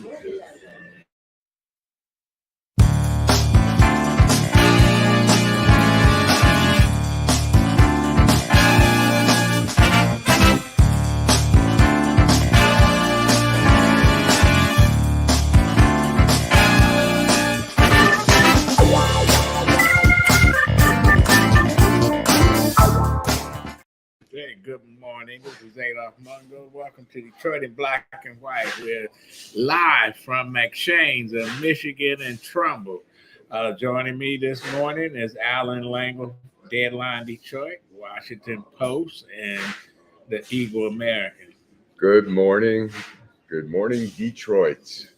Hey, good morning. This is Adolph Mongo. Welcome to Detroit in Black and White. We're live from McShane's of Michigan and Trumbull. Joining me this morning is Allan Lengel, Deadline Detroit, Washington Post, and the Eagle American. Good morning. Good morning, Detroit.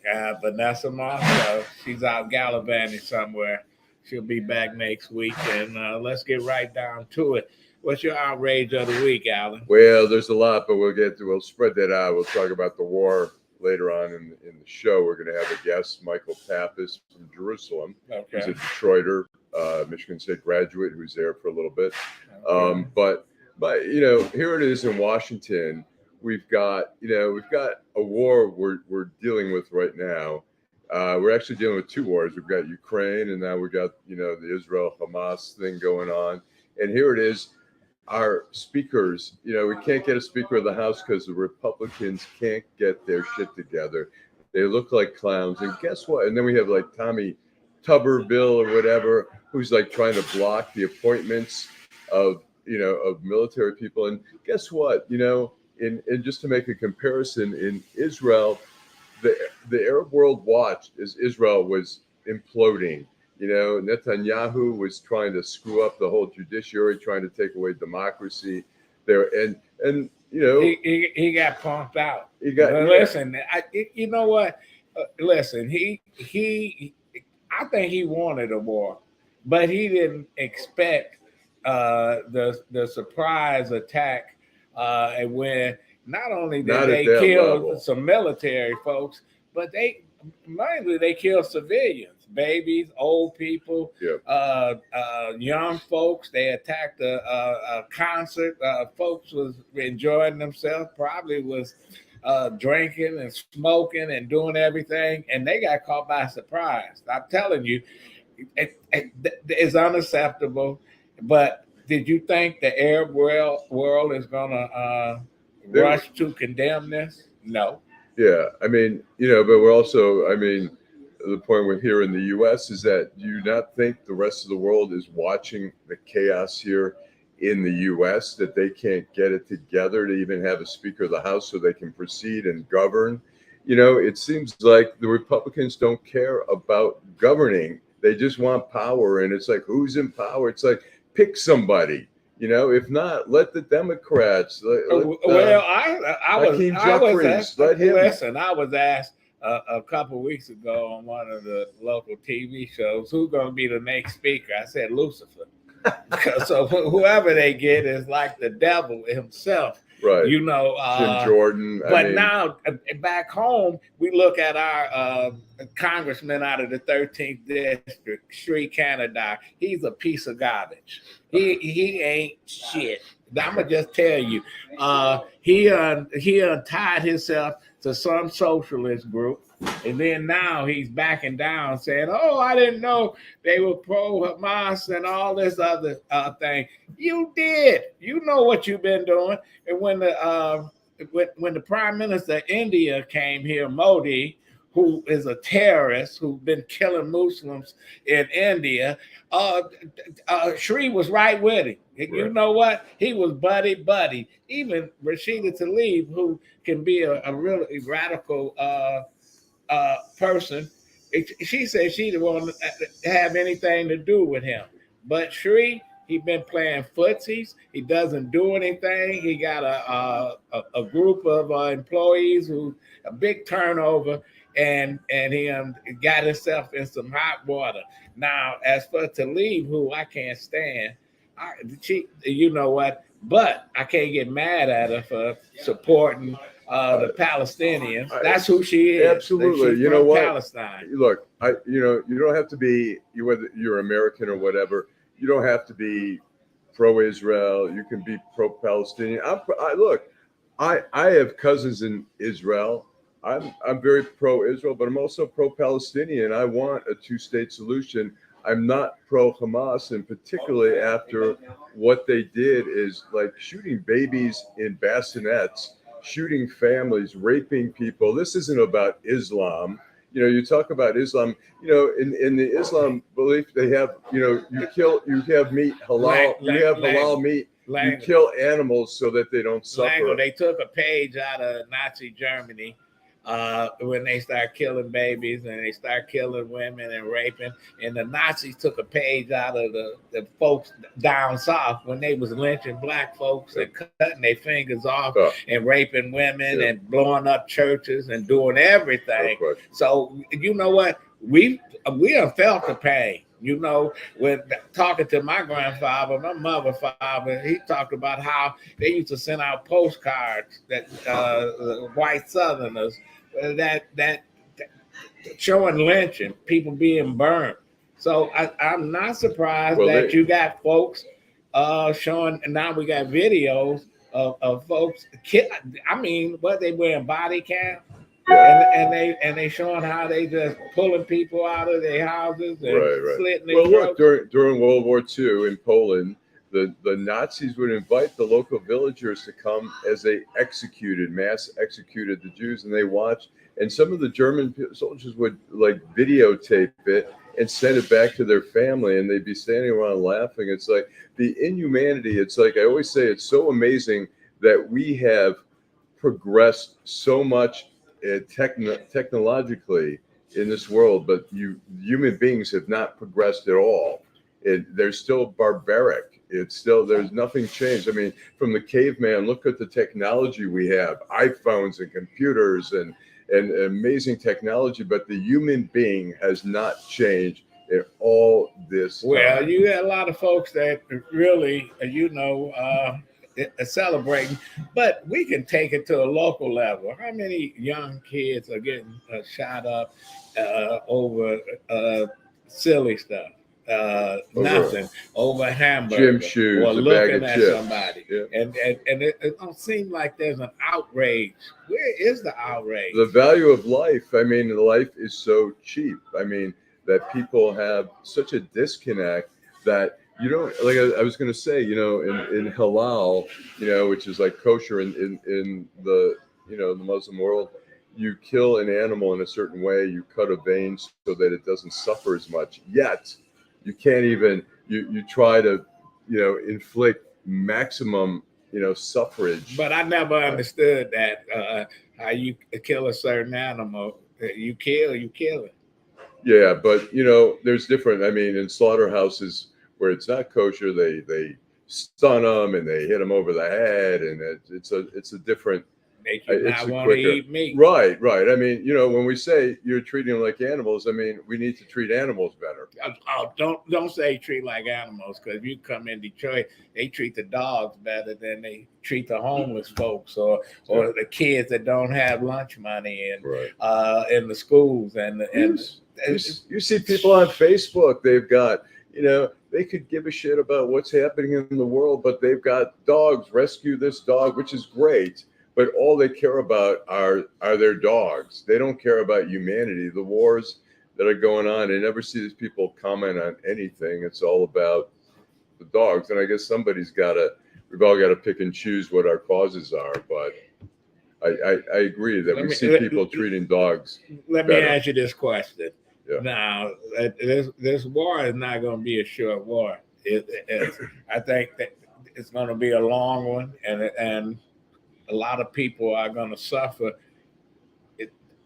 Vanessa Mongo, she's out gallivanting somewhere. She'll be back next week, and let's get right down to it. What's your outrage of the week, Allan? Well, there's a lot, but we'll spread that out. We'll talk about the war later on in the show. We're going to have a guest, Michael Pappas from Jerusalem. Okay. He's a Detroiter, Michigan State graduate who's there for a little bit. Okay. But here it is in Washington. We've got a war we're dealing with right now. We're actually dealing with two wars. We've got Ukraine, and now we've got the Israel-Hamas thing going on. And here it is. Our speakers, we can't get a speaker of the House because the Republicans can't get their shit together. They look like clowns. And guess what? And then we have like Tommy Tuberville or whatever, who's like trying to block the appointments of military people. And guess what? And just to make a comparison, in Israel, the Arab world watched as Israel was imploding. Netanyahu was trying to screw up the whole judiciary, trying to take away democracy there. And he got pumped out. Listen, you know what? Listen, I think he wanted a war, but he didn't expect the surprise attack. And when not only did they kill some military folks, but they killed civilians. Babies, old people, young folks. They attacked a concert. Folks was enjoying themselves, probably was drinking and smoking and doing everything, and they got caught by surprise. I'm telling you, it's unacceptable. But did you think the Arab world is going to rush to condemn this? No. Yeah, but we're also, the point we're here in the U.S. is that do you not think the rest of the world is watching the chaos here in the U.S., that they can't get it together to even have a Speaker of the House so they can proceed and govern? It seems like the Republicans don't care about governing. They just want power. And it's like, who's in power? It's like, pick somebody. If not, let the Democrats. I was asked a couple of weeks ago on one of the local TV shows, who's going to be the next speaker? I said Lucifer. So whoever they get is like the devil himself. Right. Jim Jordan. Now back home, we look at our congressman out of the 13th district, Sri Canada. He's a piece of garbage. He ain't shit. I'm gonna just tell you, he untied himself to some socialist group, and then now he's backing down, saying, "Oh, I didn't know they were pro-Hamas and all this other thing." You did. You know what you've been doing. And when the Prime Minister of India came here, Modi, who is a terrorist who's been killing Muslims in India, Sri was right with him. Right. You know what? He was buddy. Even Rashida Tlaib, who can be a really radical person, she said she didn't want to have anything to do with him. But Sri, he's been playing footsies. He doesn't do anything. He got a group of employees who a big turnover. And he got himself in some hot water. Now, as for Tlaib, who I can't stand, you know what? But I can't get mad at her for supporting the Palestinians. That's who she is. Absolutely. You know what? Palestine. Look, you don't have to be, whether you're American or whatever, you don't have to be pro-Israel. You can be pro-Palestinian. I have cousins in Israel. I'm very pro-Israel, but I'm also pro-Palestinian. I want a two-state solution. I'm not pro-Hamas, and particularly after what they did is like shooting babies in bassinets, shooting families, raping people. This isn't about Islam. You know, you talk about Islam, you know, in the Islam belief, they have, you know, you have meat halal, you have halal meat, you kill animals so that they don't suffer. They took a page out of Nazi Germany when they start killing babies and they start killing women and raping. And the Nazis took a page out of the folks down south when they was lynching black folks and cutting their fingers off and raping women and blowing up churches and doing everything. So you know what? We have felt the pain. You know, when talking to my grandfather, my mother's father, he talked about how they used to send out postcards that white Southerners that showing lynching, people being burned. So I'm not surprised that you got folks showing, and now we got videos of folks. I mean, what they wearing body cam. And they showing how they just pulling people out of their houses and slitting their throats. Look, during World War II in Poland, the Nazis would invite the local villagers to come as they mass executed the Jews, and they watched. And some of the German soldiers would like videotape it and send it back to their family, and they'd be standing around laughing. It's like the inhumanity. It's like I always say, it's so amazing that we have progressed so much technologically in this world, but human beings have not progressed at all. They're still barbaric. There's nothing changed. I mean, from the caveman, look at the technology we have, iPhones and computers and amazing technology, but the human being has not changed in all this time. Well, you got a lot of folks that really, celebrating, but we can take it to a local level. How many young kids are getting shot up over silly stuff? Nothing over hamburger gym shoes, or looking at chips. Somebody, and it don't seem like there's an outrage. Where is the outrage? The value of life. I mean, life is so cheap. I mean, that people have such a disconnect that you don't, like I was going to say, you know, in halal, you know, which is like kosher in the, you know, the Muslim world, you kill an animal in a certain way, you cut a vein so that it doesn't suffer as much. Yet you can't even, you try to, you know, inflict maximum, you know, suffrage. But I never understood that, how you kill a certain animal, you kill it. Yeah, but you know, there's different. I mean, in slaughterhouses where it's not kosher, they stun them and they hit them over the head, and it's a different. Make you not want to eat meat. Right. I mean, you know, when we say you're treating them like animals, I mean, we need to treat animals better. Oh, don't say treat like animals, because if you come in Detroit, they treat the dogs better than they treat the homeless folks or the kids that don't have lunch money and in the schools and you see people on Facebook, they've got, you know, they could give a shit about what's happening in the world, but they've got dogs, rescue this dog, which is great. But all they care about are their dogs. They don't care about humanity. The wars that are going on, I never see these people comment on anything. It's all about the dogs. And I guess we've all got to pick and choose what our causes are. But I agree that we see people treating dogs Let me ask you this question. Yeah. Now, this war is not going to be a short war. I think that it's going to be a long one, and a lot of people are going to suffer.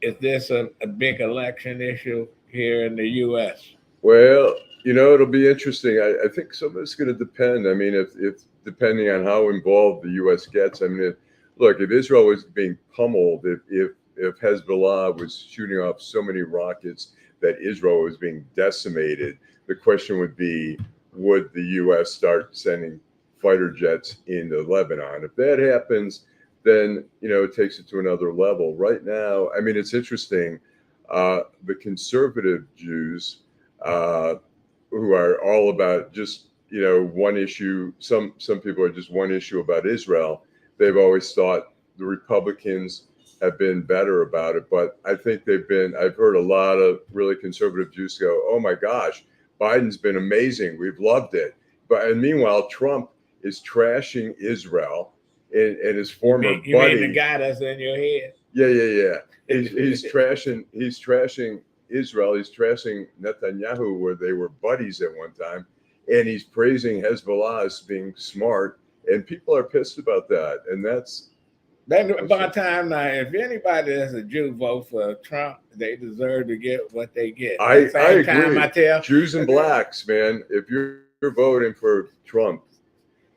Is this a big election issue here in the U.S.? Well, you know, it'll be interesting. I think some of it's going to depend. I mean, if depending on how involved the U.S. gets. I mean, if Israel was being pummeled, if Hezbollah was shooting off so many rockets that Israel was being decimated, the question would be, would the U.S. start sending fighter jets into Lebanon? If that happens, then, you know, it takes it to another level. Right now, I mean, it's interesting. The conservative Jews, who are all about just, you know, one issue. Some people are just one issue about Israel. They've always thought the Republicans have been better about it. But I think I've heard a lot of really conservative Jews go, oh my gosh, Biden's been amazing. We've loved it. And meanwhile, Trump is trashing Israel and his former you buddy. mean the guy that's in your head? Yeah. He's trashing Israel. He's trashing Netanyahu, where they were buddies at one time. And he's praising Hezbollah as being smart. And people are pissed about that. And that's by time now, if anybody that's a Jew vote for Trump, they deserve to get what they get. I agree. Time, I tell Jews and blacks, man, if you're voting for Trump,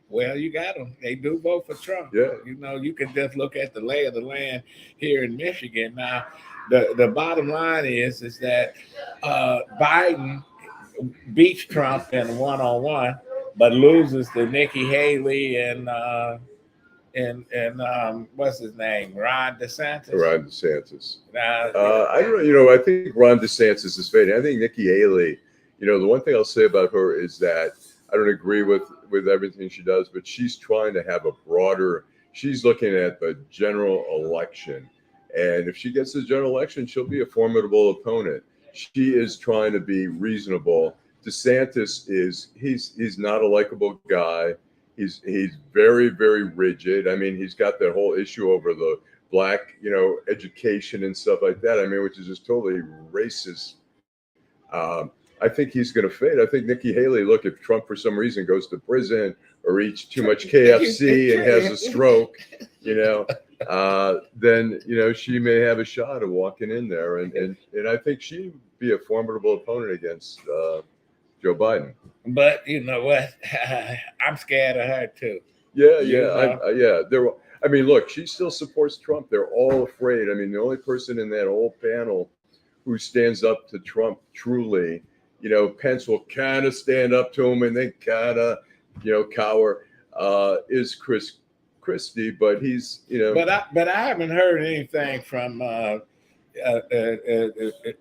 well, you got them. They do vote for Trump. Yeah. You know, you can just look at the lay of the land here in Michigan. Now, the bottom line is that Biden beats Trump in one-on-one, but loses to Nikki Haley and what's his name? Ron DeSantis. I don't know. I think Ron DeSantis is fading. I think Nikki Haley, the one thing I'll say about her is that I don't agree with everything she does, but she's trying to have she's looking at the general election. And if she gets the general election, she'll be a formidable opponent. She is trying to be reasonable. DeSantis he's not a likable guy. He's very, very rigid. I mean, he's got that whole issue over the black, education and stuff like that. I mean, which is just totally racist. I think he's going to fade. I think Nikki Haley, look, if Trump for some reason goes to prison or eats too much KFC and has a stroke, then, she may have a shot of walking in there. And I think she'd be a formidable opponent against Joe Biden. But you know what? I'm scared of her too. Yeah. I mean, look, she still supports Trump. They're all afraid. I mean, the only person in that whole panel who stands up to Trump truly, Pence will kind of stand up to him and then kind of, cower, is Chris Christie. But he's, But I haven't heard anything from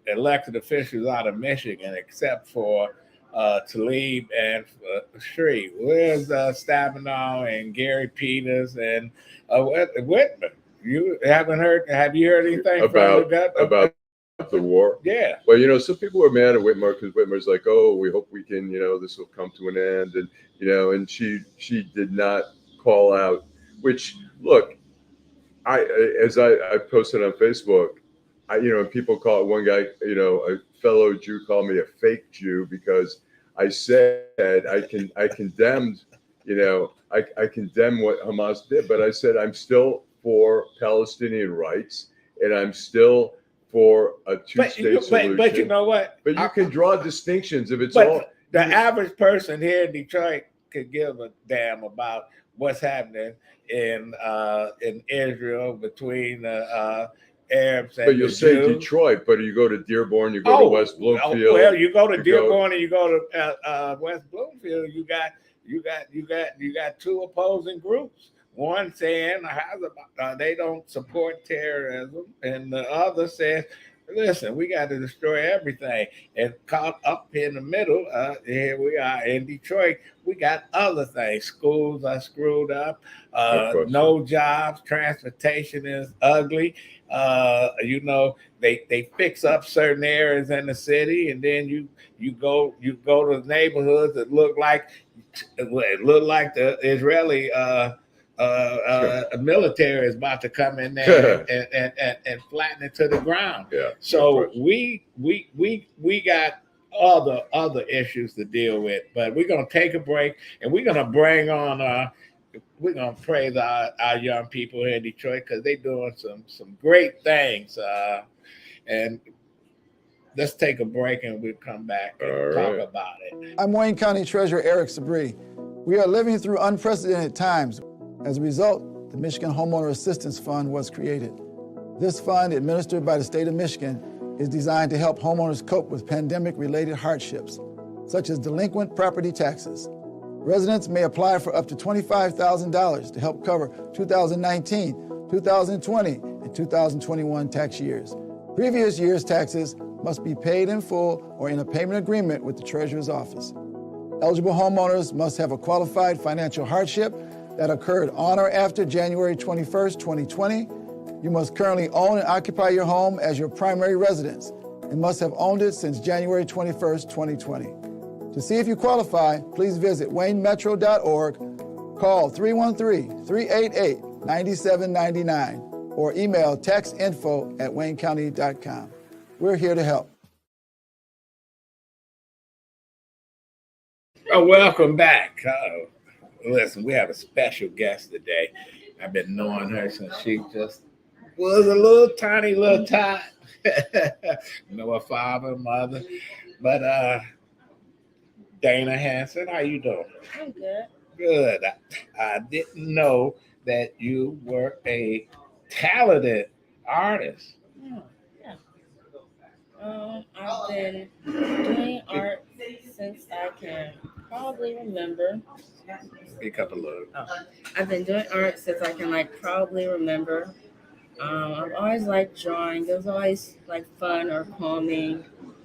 elected officials out of Michigan except for Tlaib and Shreve. Where's Stabenow and Gary Peters and Whitman? You haven't heard? Have you heard anything about the war? Yeah. Well, some people were mad at Whitmer because Whitmer's like, oh, we hope we can, this will come to an end, and and she did not call out. Which, look, I posted on Facebook, people call it, one guy, a fellow Jew called me a fake Jew because I said I condemned, I condemn what Hamas did, but I said I'm still for Palestinian rights and I'm still for a two-state solution. But you know what? But you can draw distinctions if it's all. The average person here in Detroit could give a damn about what's happening in Israel between Arabs and but you'll say Jews. Detroit, but you go to Dearborn, you go to West Bloomfield. Well, you go to Dearborn and you go to West Bloomfield. You got two opposing groups. One saying they don't support terrorism, and the other says, "Listen, we got to destroy everything." And caught up in the middle, here we are in Detroit. We got other things. Schools are screwed up. No jobs. Transportation is ugly. They fix up certain areas in the city, and then you go to neighborhoods that look like the Israeli military is about to come in there and flatten it to the ground. Yeah. So we got other issues to deal with, but we're gonna take a break and we're gonna bring on we're gonna praise our young people here in Detroit because they're doing some great things. And let's take a break and we'll come back and talk about it. I'm Wayne County Treasurer Eric Sabri. We are living through unprecedented times. As a result, the Michigan Homeowner Assistance Fund was created. This fund, administered by the state of Michigan, is designed to help homeowners cope with pandemic-related hardships, such as delinquent property taxes. Residents may apply for up to $25,000 to help cover 2019, 2020, and 2021 tax years. Previous year's taxes must be paid in full or in a payment agreement with the Treasurer's Office. Eligible homeowners must have a qualified financial hardship that occurred on or after January 21st, 2020, You must currently own and occupy your home as your primary residence and must have owned it since January 21st, 2020. To see if you qualify, please visit waynemetro.org, call 313-388-9799, or email taxinfo@waynecounty.com. We're here to help. Oh, welcome back. Listen, we have a special guest today. I've been knowing her since she just was a little tiny little tot. Know her father, mother. But Dana Hanson, how you doing? I'm good. Good. I didn't know that you were a talented artist. Yeah. I've been doing art since I can probably remember. Speak up a little. I've been doing art since I can probably remember. I've always liked drawing. It was always fun or calming.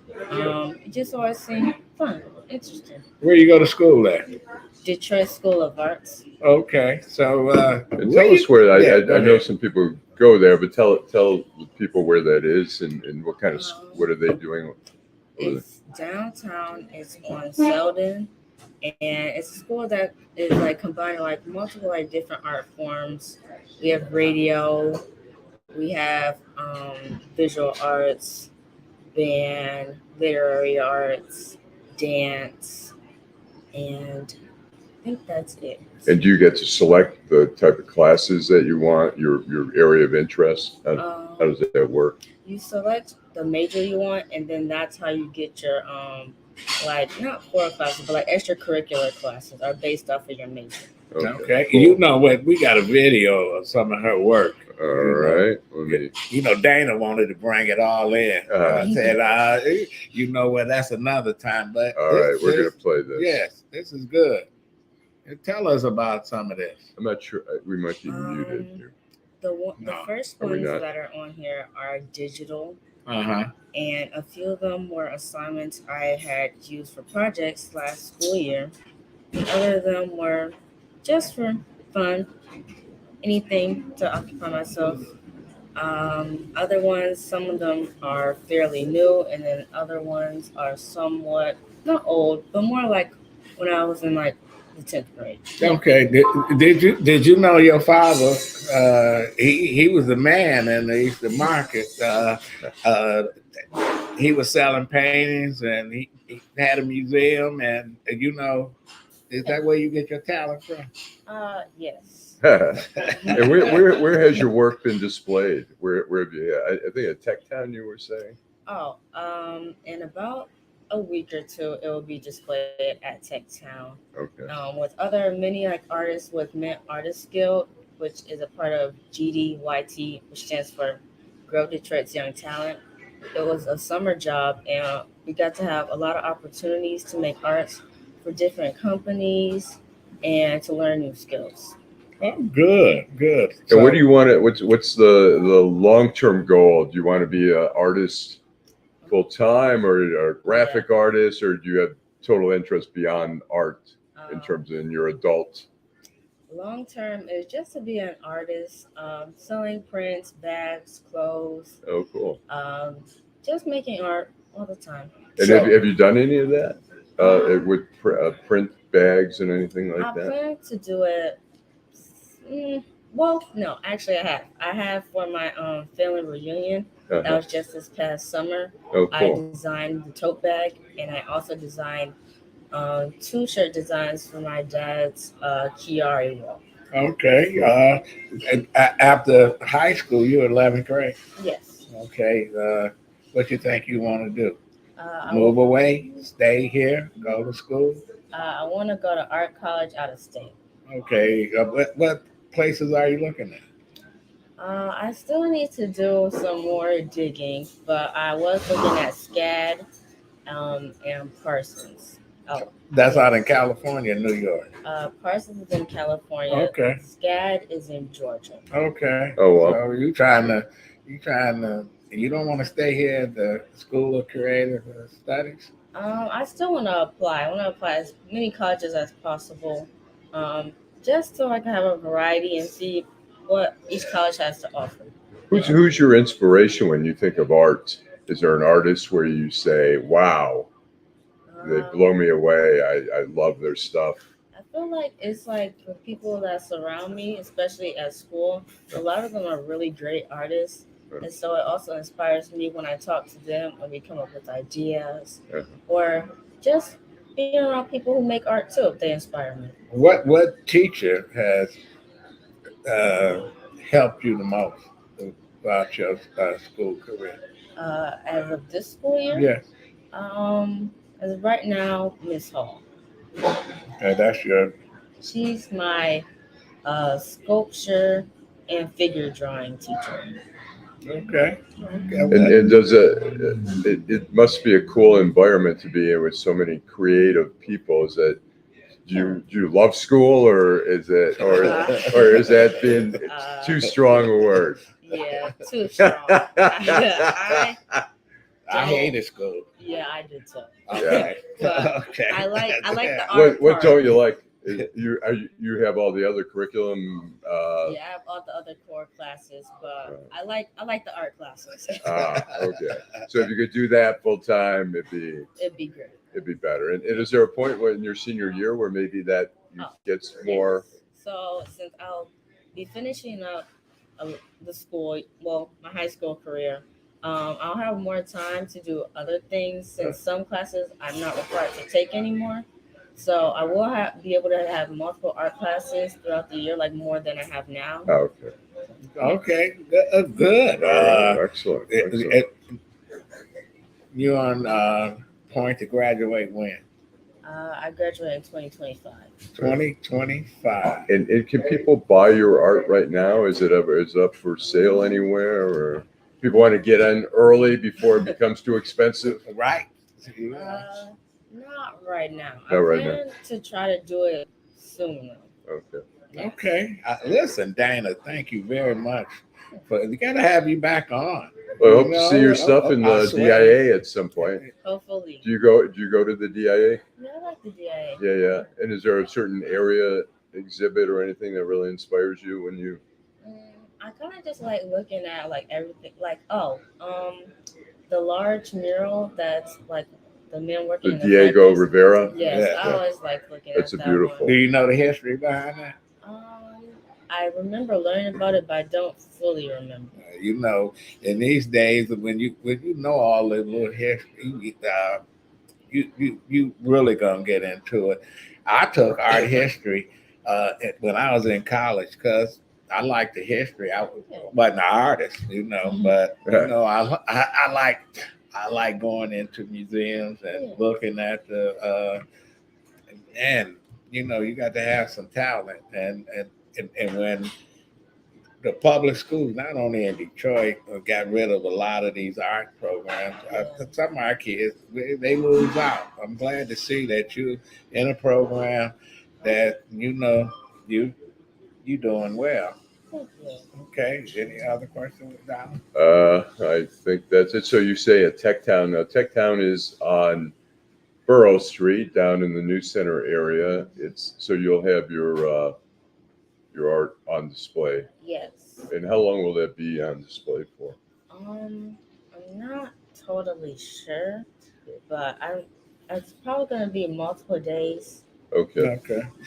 It just always seemed fun, interesting. Where you go to school at? Detroit School of Arts. Okay, so tell us where. I know some people go there, but tell the people where that is and what kind of what are they doing? It's downtown. It's on Selden, and it's a school that is combining multiple different art forms. We have radio, we have visual arts, band, literary arts, dance, and I think that's it. And do you get to select the type of classes that you want, your area of interest? How does that work? You select the major you want, and then that's how you get your not core classes, but extracurricular classes are based off of your major. Okay. Cool. You know what? We got a video of some of her work. All right. Dana wanted to bring it all in. I said, you know what? That's another time. But all right, we're going to play this. Yes, this is good. And tell us about some of this. I'm not sure. We might be muted here. The first ones that are on here are digital. And a few of them were assignments I had used for projects last school year. And other of them were just for fun, anything to occupy myself. Other ones, some of them are fairly new, and then other ones are somewhat not old, but more like when I was in the 10th grade. Okay. Did you know your father? He was the man in the Eastern Market. He was selling paintings, and he had a museum. And is that where you get your talent from? Yes. And where has your work been displayed? Where have you? I think at Tech Town you were saying. Oh, in about a week or two, it will be displayed at Tech Town. Okay. With other many artists with Mint Artists Guild, which is a part of GDYT, which stands for Grow Detroit's Young Talent. It was a summer job, and we got to have a lot of opportunities to make arts for different companies and to learn new skills. Oh, good. And what do you want to? What's the long-term goal? Do you want to be an artist full time, or a graphic artist, or do you have total interest beyond art in terms of your adult? Long term is just to be an artist, selling prints, bags, clothes. Oh, cool. Just making art all the time. And have you done any of that with print bags and anything like that? I plan to do it. Well, no, actually I have for my family reunion. That was just this past summer. Oh, cool. I designed the tote bag, and I also designed 2 shirt designs for my dad's Chiari wall. Okay. After high school, you were 11th grade. Yes. Okay. What you think you want to do? Move away, stay here, go to school? I want to go to art college out of state. Okay. What places are you looking at? I still need to do some more digging, but I was looking at SCAD and Parsons. Oh, that's out in California, New York. Parsons is in California. Okay. SCAD is in Georgia. Okay. Oh, wow. So you don't want to stay here at the School of Creative Studies? I still want to apply. I want to apply as many colleges as possible, just so I can have a variety and see what each college has to offer. Who's your inspiration when you think of art? Is there an artist where you say, "Wow, they blow me away. I love their stuff"? I feel like it's like the people that surround me, especially at school, a lot of them are really great artists. And so it also inspires me when I talk to them and we come up with ideas, or just being around people who make art too. They inspire me. What teacher has helped you the most about your school career? As of this school year, Yes. As of right now, Miss Hall. Okay, that's your. She's my sculpture and figure drawing teacher. Okay. And does it must be a cool environment to be in with so many creative people. Is that do you love school, or is that being too strong a word? Yeah, too strong. I hated school. Yeah, I did too. Okay. Okay. I like the art. What don't you like? You have all the other curriculum. Yeah, I have all the other core classes, but I like the art classes. Okay. So if you could do that full time, it'd be great. It'd be better. And is there a point in your senior year where maybe that gets more? Yes. So since I'll be finishing up the school, well, my high school career, I'll have more time to do other things since some classes I'm not required to take anymore. So I will be able to have multiple art classes throughout the year, like more than I have now. Okay. Okay. Good. Excellent. You're on point to graduate when? I graduate in 2025. 2025. And can people buy your art right now? Is it up for sale anywhere, or people want to get in early before it becomes too expensive? Right. Not right now. Not right now. I plan to try to do it soon. Okay. Listen, Dana, thank you very much. We got to have you back on. Well, I hope to see your stuff in the DIA at some point. Hopefully. Do you go to the DIA? Yeah, I like the DIA. Yeah. And is there a certain area, exhibit, or anything that really inspires you when you? I kind of just like looking at like everything. Like the large mural that's like the men working. The Diego Rivera. Yes, I always like looking at that. That's beautiful. Do you know the history behind that? I remember learning about it, but I don't fully remember. In these days, when you know all the little history, you really gonna get into it. I took art history when I was in college because I liked the history. I wasn't an artist, but I like going into museums and looking at and you got to have some talent and when the public schools, not only in Detroit, got rid of a lot of these art programs. Some of our kids, they lose out. I'm glad to see that you in a program that you doing well. Okay. Any other questions, Allan? I think that's it. So you say a Tech Town. Now, Tech Town is on Borough Street down in the New Center area. So you'll have your art on display. Yes. And how long will that be on display for? I'm not totally sure, but it's probably going to be multiple days. Okay.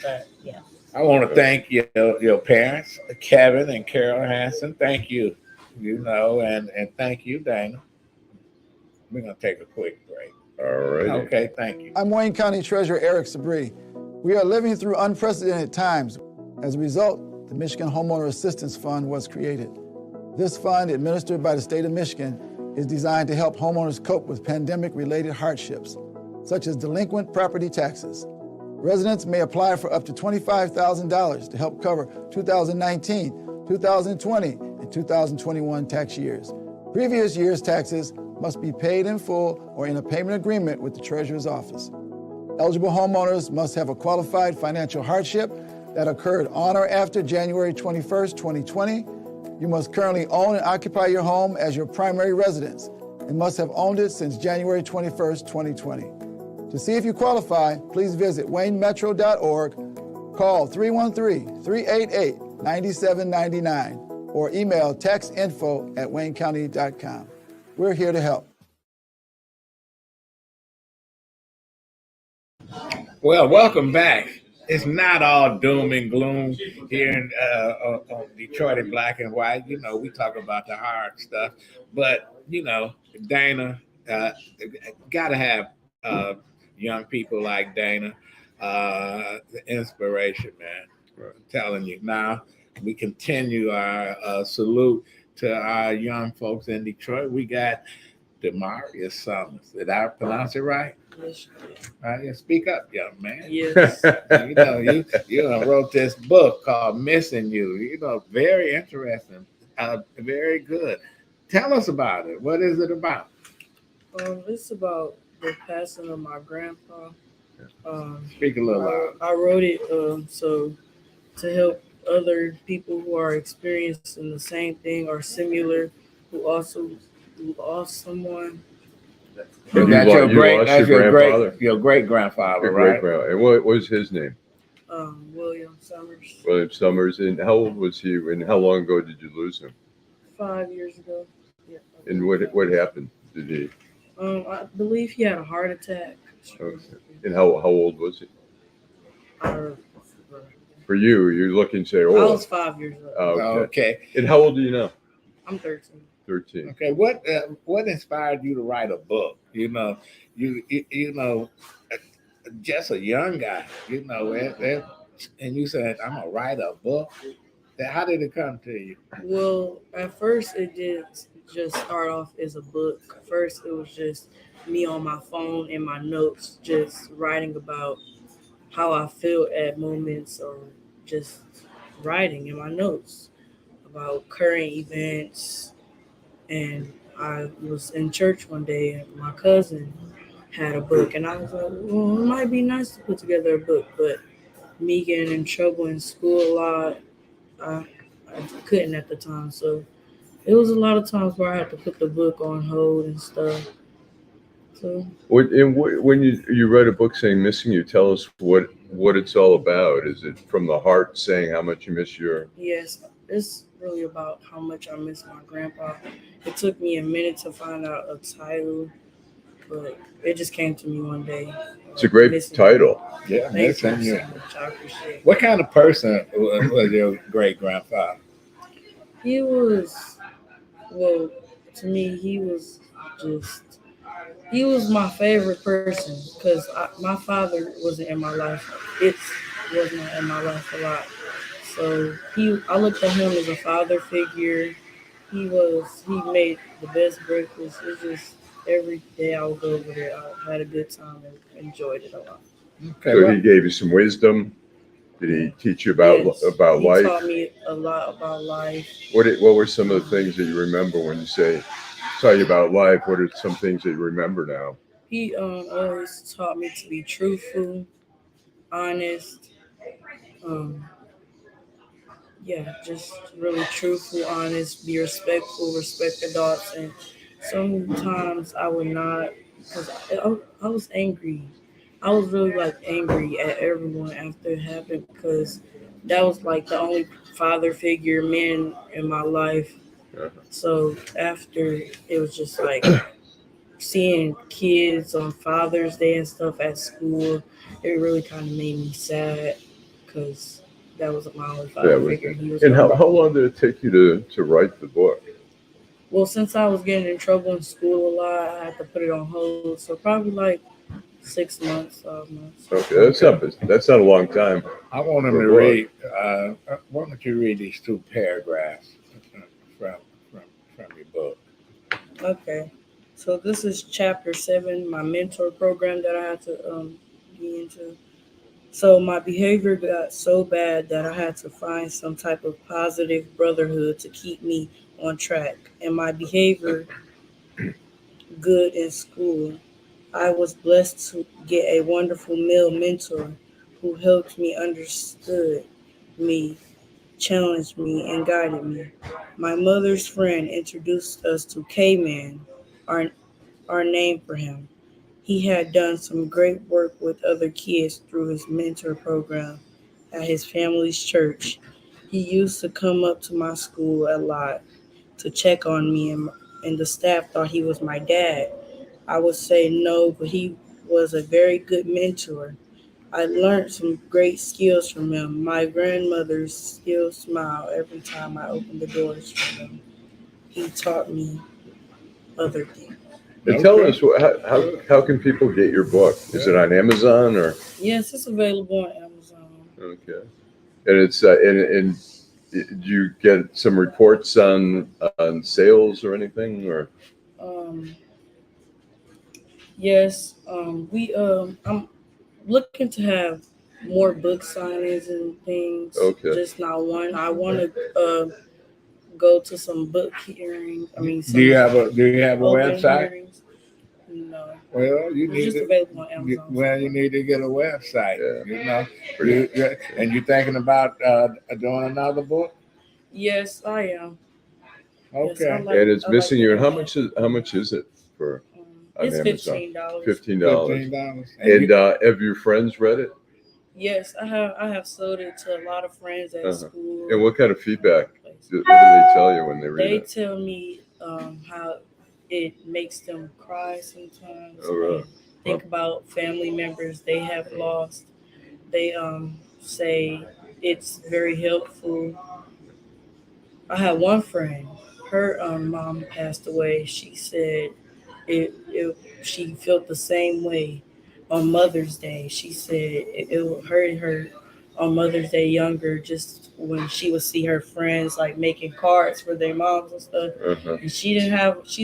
But yeah. I want to thank your parents, Kevin and Carol Hansen. Thank you, and thank you, Dana. We're going to take a quick break. All right. Okay, thank you. I'm Wayne County Treasurer Eric Sabri. We are living through unprecedented times. As a result, the Michigan Homeowner Assistance Fund was created. This fund, administered by the state of Michigan, is designed to help homeowners cope with pandemic-related hardships, such as delinquent property taxes. Residents may apply for up to $25,000 to help cover 2019, 2020, and 2021 tax years. Previous year's taxes must be paid in full or in a payment agreement with the Treasurer's office. Eligible homeowners must have a qualified financial hardship that occurred on or after January 21st, 2020. You must currently own and occupy your home as your primary residence and must have owned it since January 21st, 2020. To see if you qualify, please visit waynemetro.org, call 313-388-9799, or email taxinfo@waynecounty.com. We're here to help. Well, welcome back. It's not all doom and gloom here in on Detroit in black and white. You know, we talk about the hard stuff, but you know, Dana, got to have young people like Dana, the inspiration, man. I'm telling you. Now we continue our salute to our young folks in Detroit. We got Demarius Summers. Did I pronounce it right? Yes. Yeah, speak up, young man. Yes. You know, you wrote this book called Missing You. You know, very interesting, very good. Tell us about it. What is it about? It's about the passing of my grandpa. Speak a little loud. I wrote it so to help other people who are experiencing the same thing or similar, who also lost someone. That's your great grandfather, right? And what was his name? William Summers. William Summers. And how old was he? And how long ago did you lose him? 5 years ago. Yeah. And what happened? Did he? I believe he had a heart attack. Okay. And how old was he? For you, you're looking to say, I was 5 years old. Okay. And how old are you now? I'm 13. 13. Okay. What inspired you to write a book? You know, you know, just a young guy. You know, and you said, "I'm gonna write a book." How did it come to you? Well, at first it did just start off as a book. First, it was just me on my phone and my notes, just writing about how I feel at moments, or just writing in my notes about current events. And I was in church one day, and my cousin had a book, and I was like, well, it might be nice to put together a book, but me getting in trouble in school a lot, I couldn't at the time. So it was a lot of times where I had to put the book on hold and stuff. So when you read a book saying Missing You, tell us what it's all about. Is it from the heart saying how much you miss your... Yes, it's really about how much I miss my grandpa. It took me a minute to find out a title, but it just came to me one day. It's a great title. Yeah, Missing You. I appreciate it. What kind of person was your great grandfather? He was, well, to me, he was my favorite person, because my father wasn't in my life. It was not in my life a lot. So I looked at him as a father figure. He made the best breakfast. It's just every day I would go over there, I had a good time and enjoyed it a lot. Okay, so he gave you some wisdom. Did he teach you about life? He taught me a lot about life. What were some of the things that you remember when you say, tell you about life? What are some things that you remember now? He always taught me to be truthful, honest. Just really truthful, honest, be respectful, respect adults. And sometimes I would not, because I was angry. I was really angry at everyone after it happened, because that was the only father figure man in my life. So after, it was just seeing kids on Father's Day and stuff at school, it really kind of made me sad, because that was my only father figure. And how long did it take you to write the book? Well, since I was getting in trouble in school a lot, I had to put it on hold. So probably 6 months, 5 months. Okay, that's not a long time. I want him to read. Why don't you read these 2 paragraphs from your book? Okay. So this is chapter 7, my mentor program that I had to be into. So my behavior got so bad that I had to find some type of positive brotherhood to keep me on track. And my behavior good in school. I was blessed to get a wonderful male mentor who helped me, understood me, challenged me, and guided me. My mother's friend introduced us to K-Man, our name for him. He had done some great work with other kids through his mentor program at his family's church. He used to come up to my school a lot to check on me, and the staff thought he was my dad. I would say no, but he was a very good mentor. I learned some great skills from him. My grandmother still smile every time I open the doors for them. He taught me other things. And tell us how can people get your book? Is it on Amazon or? Yes, it's available on Amazon. Okay, and it's and do you get some reports on sales or anything or? Um, yes, I'm looking to have more book signings and things. Okay. Just not one. I want to go to some book hearings. I mean, some Do you have a open website? hearings. No. Well, you It's need just to. available on Amazon. Well, you need to get a website. Yeah. And you're thinking about doing another book. Yes, I am. Okay. Yes, And it's missing you. And how much is it for? It's Amazon? $15. $15. And have your friends read it? Yes, I have sold it to a lot of friends at school. And what kind of feedback? What do they tell you when they read it? They tell me how it makes them cry sometimes. Oh, really? Think about family members they have lost. They say it's very helpful. I had one friend. Her mom passed away. She said she felt the same way on Mother's Day. She said it hurt her on Mother's Day younger, just when she would see her friends like making cards for their moms and stuff. And she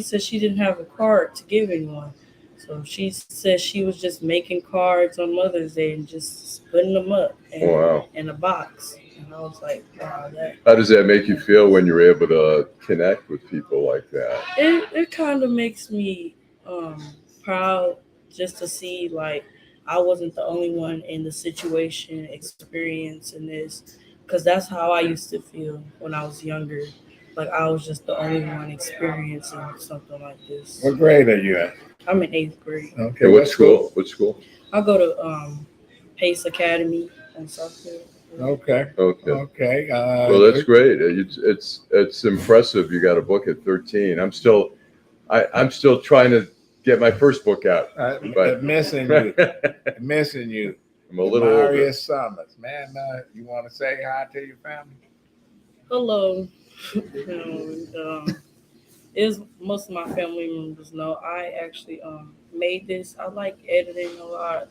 said she didn't have a card to give anyone. So she said she was just making cards on Mother's Day and just putting them up in a box. And I was like, wow, how does that make you feel when you're able to connect with people like that? It kind of makes me proud just to see like I wasn't the only one in the situation experiencing this, because that's how I used to feel when I was younger. Like I was just the only one experiencing something like this. What grade are you at? I'm in 8th grade. Okay. What school? What school? I go to Pace Academy in Southfield. Okay. Well, that's great. It's impressive. You got a book at 13. I'm still trying to get my first book out. But missing you. I'm a little older. Summers, man. You want to say hi to your family? Hello. Is most of my family members know I actually made this. I like editing a lot.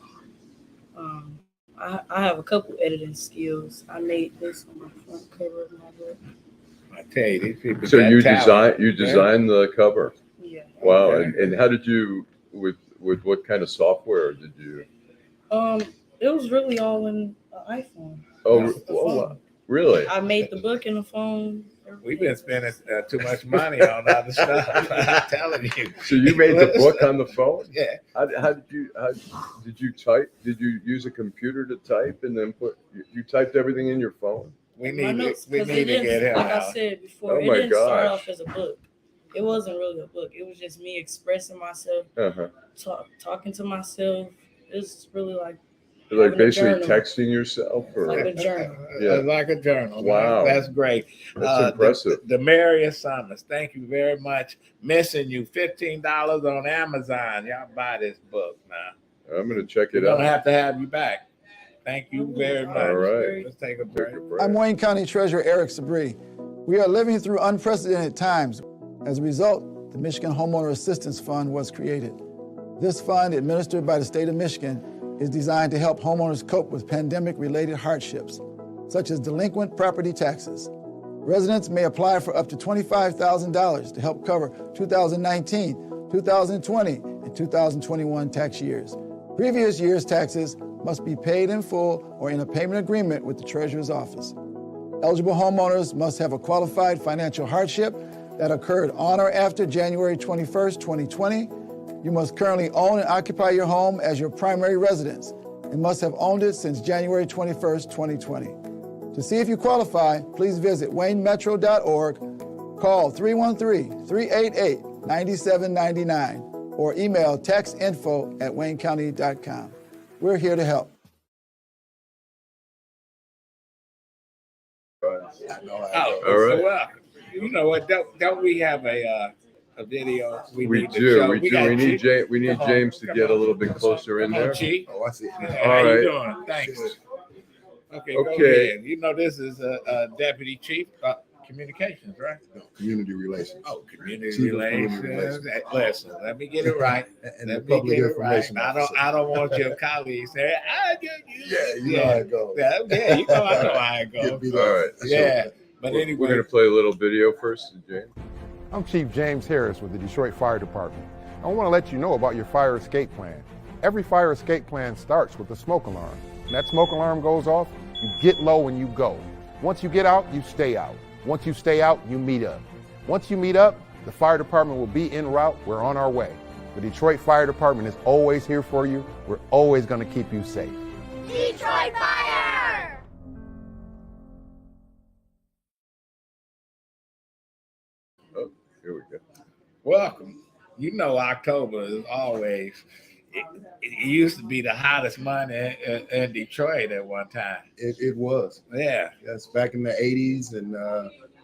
I have a couple editing skills. I made this on the front cover of my book. I tell you, these people. So you designed the cover. Yeah. Wow. Okay. And how did you with what kind of software did you? It was really all in an iPhone. Oh, really? I made the book in the phone. We've been spending too much money on other stuff. I'm telling you. So you made the book on the phone? Yeah. How did you type? Did you use a computer to type and then you typed everything in your phone? We need to get him like out. I said before, it didn't start off as a book. It wasn't really a book. It was just me expressing myself, talking to myself. It's really like basically texting yourself, or like a journal. Like a journal. Wow, that's great. That's impressive. Demarius Summers, thank you very much. Missing you. $15 on Amazon. Y'all buy this book now. I'm going to check it We're out. gonna have to have you back. Thank you very much. All right. Let's take a break. I'm Wayne County Treasurer Eric Sabri. We are living through unprecedented times. As a result, the Michigan Homeowner Assistance Fund was created. This fund, administered by the state of Michigan, is designed to help homeowners cope with pandemic-related hardships, such as delinquent property taxes. Residents may apply for up to $25,000 to help cover 2019, 2020, and 2021 tax years. Previous year's taxes must be paid in full or in a payment agreement with the Treasurer's Office. Eligible homeowners must have a qualified financial hardship that occurred on or after January 21st, 2020. You must currently own and occupy your home as your primary residence and must have owned it since January 21st, 2020. To see if you qualify, please visit waynemetro.org, call 313-388-9799, or email textinfo@waynecounty.com. We're here to help. know how it goes. All right. Well, you know what? Don't we have a video? We do. We need James to get a little bit closer in there. Chief. Oh, I see. How you doing? Thanks. Okay. Go ahead. You know, this is a deputy chief. Communications, right? No, community relations. Oh, community relations. Listen, let me get it right. And let me get it right. I don't want your colleagues saying, you know how it goes. Yeah, you know I know how it goes. All right. Yeah. But anyway, we're gonna play a little video first, James. I'm Chief James Harris with the Detroit Fire Department. I want to let you know about your fire escape plan. Every fire escape plan starts with a smoke alarm. When that smoke alarm goes off, you get low and you go. Once you get out, you stay out. Once you stay out, you meet up. Once you meet up, the fire department will be en route. We're on our way. The Detroit Fire Department is always here for you. We're always going to keep you safe. Detroit Fire! Oh, here we go. Welcome. You know, October is always, it used to be the hottest month in Detroit at one time. It was. Yeah. That's back in the 80s and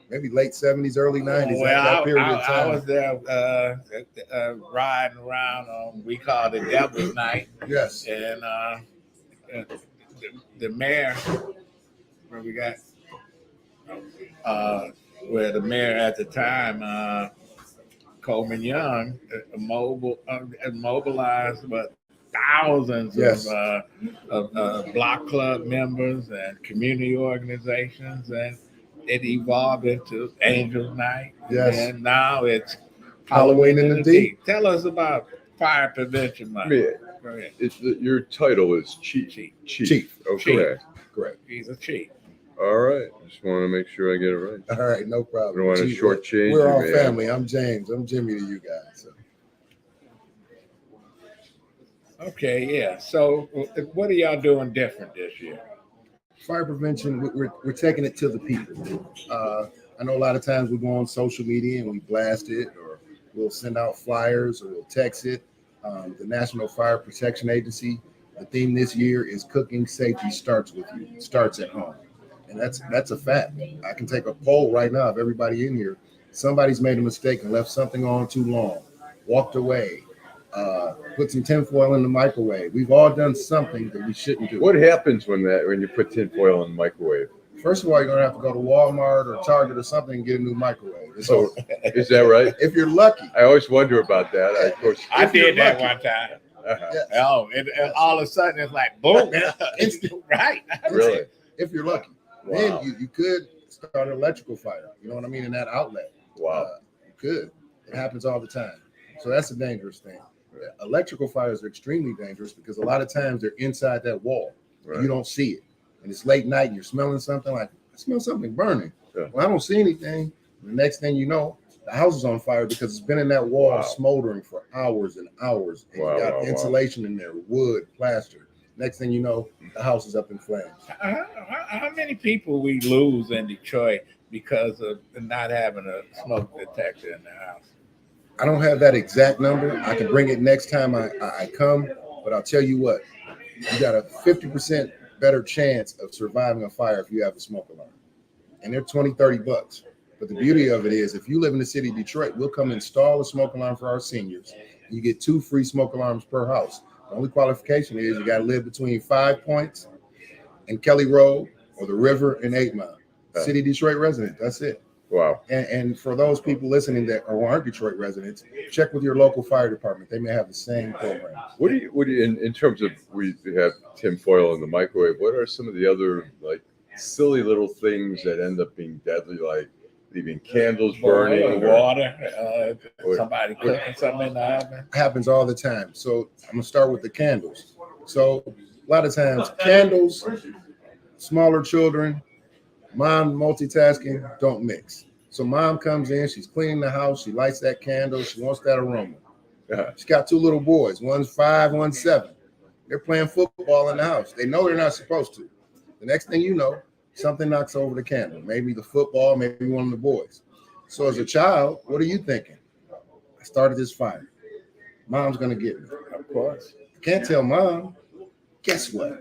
maybe late 70s, early 90s. Well, that period of time. I was there riding around on, we called it Devil's Night. Yes. And the mayor, where we got, where the mayor at the time, Coleman Young, mobilized thousands of block club members and community organizations, and it evolved into Angels Night. Yes. And now it's Halloween in the Deep. Tell us about Fire Prevention Month. Go ahead. Your title is Chief. Chief. Okay. Correct. He's a chief. All right. Just want to make sure I get it right. All right, no problem. I don't want to shortchange. We're all family. I'm James. I'm Jimmy to you guys. So. Okay, yeah. So what are y'all doing different this year? Fire prevention, we're taking it to the people. I know a lot of times we go on social media and we blast it, or we'll send out flyers, or we'll text it. The National Fire Protection Agency, the theme this year is cooking safety starts with you. It starts at home. And that's a fact. I can take a poll right now of everybody in here. Somebody's made a mistake and left something on too long, walked away, put some tinfoil in the microwave. We've all done something that we shouldn't do. What happens when you put tinfoil in the microwave? First of all, you're going to have to go to Walmart or Target or something and get a new microwave. So, is that right? If you're lucky. I always wonder about that. I did that one time. Yes. Oh, and all of a sudden it's like, boom. Instant. Right. Really? If you're lucky. Wow. Then you could start an electrical fire. You know what I mean? In that outlet. Wow. You could. It happens all the time. So that's a dangerous thing. Electrical fires are extremely dangerous because a lot of times they're inside that wall. Right. And you don't see it. And it's late night and you're smelling something like, I smell something burning. Yeah. Well, I don't see anything. The next thing you know, the house is on fire because it's been in that wall smoldering for hours and hours. And you got insulation in there, wood, plaster. Next thing you know, the house is up in flames. How many people we lose in Detroit because of not having a smoke detector in the house? I don't have that exact number. I can bring it next time I come, but I'll tell you what, you got a 50% better chance of surviving a fire if you have a smoke alarm. And they're $20-$30. But the beauty of it is, if you live in the city of Detroit, we'll come install a smoke alarm for our seniors. You get 2 free smoke alarms per house. The only qualification is you got to live between 5 Points and Kelly Road or the river and 8 Mile. City Detroit resident, that's it. Wow. And for those people listening that aren't Detroit residents, check with your local fire department. They may have the same program. What do you in terms of, we have tinfoil in the microwave, what are some of the other like silly little things that end up being deadly, like leaving candles burning, water, somebody cooking something in the oven? Happens all the time. So I'm gonna start with the candles. So a lot of times candles, smaller children, mom multitasking, don't mix. So mom comes in, she's cleaning the house, she lights that candle, she wants that aroma. She's got 2 little boys, one's 5, one's 7. They're playing football in the house. They know they're not supposed to. The next thing you know, something knocks over the candle. Maybe the football, maybe one of the boys. So as a child, what are you thinking? I started this fire. Mom's gonna get me. Of course. I can't tell mom. Guess what?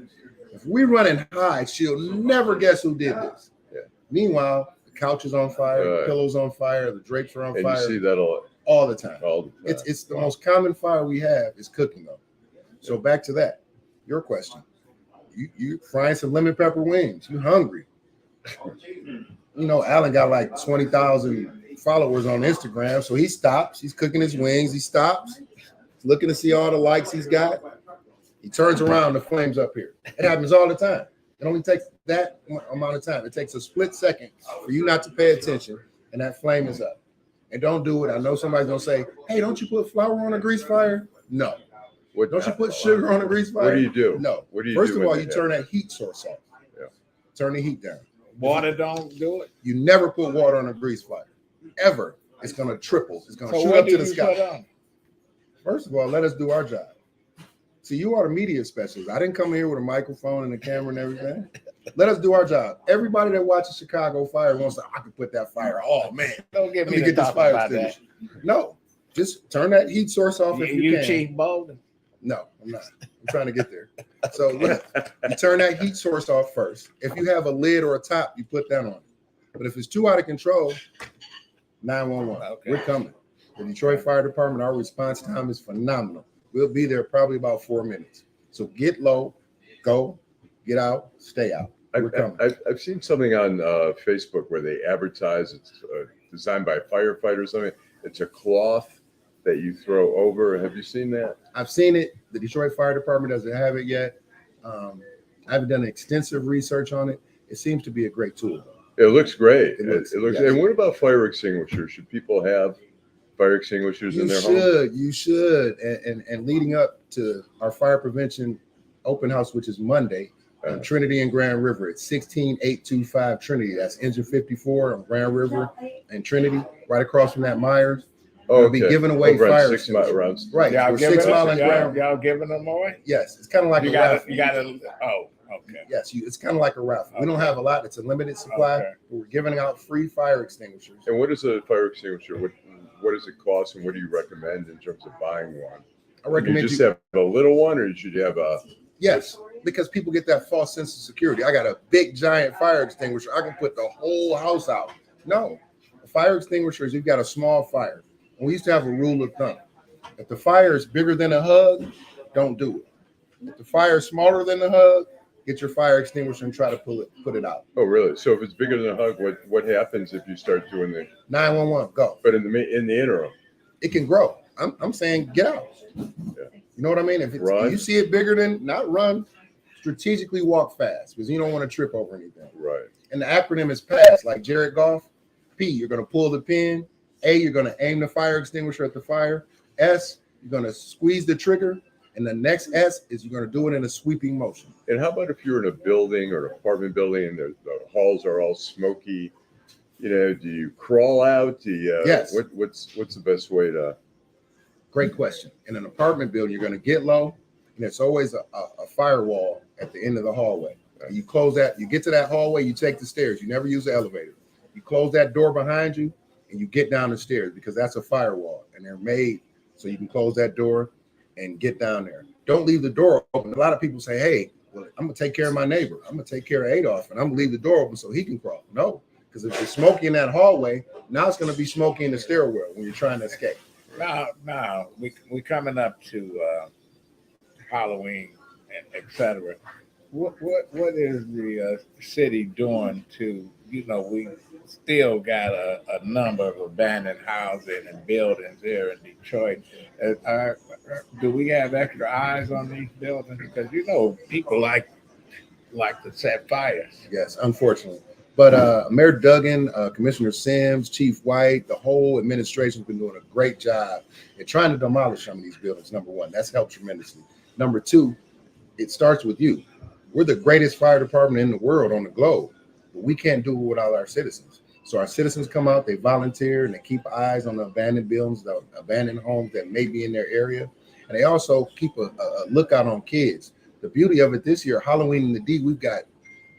If we run and hide, she'll never guess who did this. Yeah. Meanwhile, couch is on fire, the pillows on fire, the drapes are on fire. And you see that all the time. All the time. It's the most common fire we have is cooking though. So back to that, your question. You frying some lemon pepper wings. You hungry? You know, Allan got like 20,000 followers on Instagram, so he stops. He's cooking his wings. He stops, looking to see all the likes he's got. He turns around, the flame's up here. It happens all the time. It only takes that amount of time. It takes a split second for you not to pay attention, and that flame is up. And don't do it. I know somebody's gonna say, "Hey, don't you put flour on a grease fire?" No. Don't you put sugar on a grease fire? What do you do? No. What do you First do of all, you turn that heat source off. Yeah. Turn the heat down. Water don't do it. You never put water on a grease fire, ever. It's gonna triple. It's gonna shoot up to the sky. First of all, let us do our job. See, you are the media specialist. I didn't come here with a microphone and a camera and everything. Let us do our job. Everybody that watches Chicago Fire wants to, I could put that fire. Oh man, don't get me to talk about that. No, just turn that heat source off if you can. Chief Bolden? No, I'm not. I'm trying to get there. So look, you turn that heat source off first. If you have a lid or a top, you put that on. But if it's too out of control, 911. Okay. We're coming. The Detroit Fire Department, our response time is phenomenal. We'll be there probably about 4 minutes. So get low, go, get out, stay out. We're coming. I've seen something on Facebook where they advertise it's designed by a firefighter or something. It's a cloth that you throw over. Have you seen that? I've seen it. The Detroit Fire Department doesn't have it yet. I haven't done extensive research on it. It seems to be a great tool. It looks great. It looks. Yes. And what about fire extinguishers? Should people have fire extinguishers in their home? You should. And leading up to our fire prevention open house, which is Monday, on Trinity and Grand River at 16825 Trinity. That's engine 54 on Grand River and Trinity, right across from that Myers. Oh, we'll be giving away fire extinguishers. Right. Y'all we're 6 Mile and Grand. Y'all giving them away? Yes. It's kind of like you gotta. Oh, okay. Yes, it's kind of like a raffle. We don't have a lot. It's a limited supply. But we're giving out free fire extinguishers. And what is a fire extinguisher? What does it cost, and what do you recommend in terms of buying one? I recommend you just have a little one, or should you have a? Yes, because people get that false sense of security. I got a big giant fire extinguisher. I can put the whole house out. No, a fire extinguisher is you've got a small fire. And we used to have a rule of thumb: if the fire is bigger than a hug, don't do it. If the fire is smaller than the hug, get your fire extinguisher and try to put it out. Oh, really? So if it's bigger than a hug, what happens if you start doing the 911? Go. But in the interim, it can grow. I'm saying get out. Yeah. You know what I mean? If you see it bigger than, not run, strategically walk fast because you don't want to trip over anything. Right. And the acronym is PASS, like Jared Goff. P, you're going to pull the pin. A, you're going to aim the fire extinguisher at the fire. S, you're going to squeeze the trigger. And the next S is you're going to do it in a sweeping motion. And how about if you're in a building or an apartment building and the halls are all smoky? You know, do you crawl out? Do you, yes. What's the best way to? Great question. In an apartment building, you're going to get low, and there's always a firewall at the end of the hallway. And you close that. You get to that hallway. You take the stairs. You never use the elevator. You close that door behind you, and you get down the stairs because that's a firewall, and they're made so you can close that door and get down there. Don't leave the door open. A lot of people say, hey, well, I'm going to take care of my neighbor. I'm going to take care of Adolph, and I'm going to leave the door open so he can crawl. No, because if it's smoky in that hallway, now it's going to be smoky in the stairwell when you're trying to escape. Now, we coming up to Halloween, etc. What is the city doing to, we still got a number of abandoned housing and buildings here in Detroit. Do we have extra eyes on these buildings? Because people like to set fires. Yes, unfortunately. But Mayor Duggan, Commissioner Sims, Chief White, the whole administration has been doing a great job at trying to demolish some of these buildings, number one. That's helped tremendously. Number two, it starts with you. We're the greatest fire department in the world on the globe, but we can't do it without our citizens. So our citizens come out, they volunteer, and they keep eyes on the abandoned buildings, the abandoned homes that may be in their area. And they also keep a lookout on kids. The beauty of it this year, Halloween in the D, we've got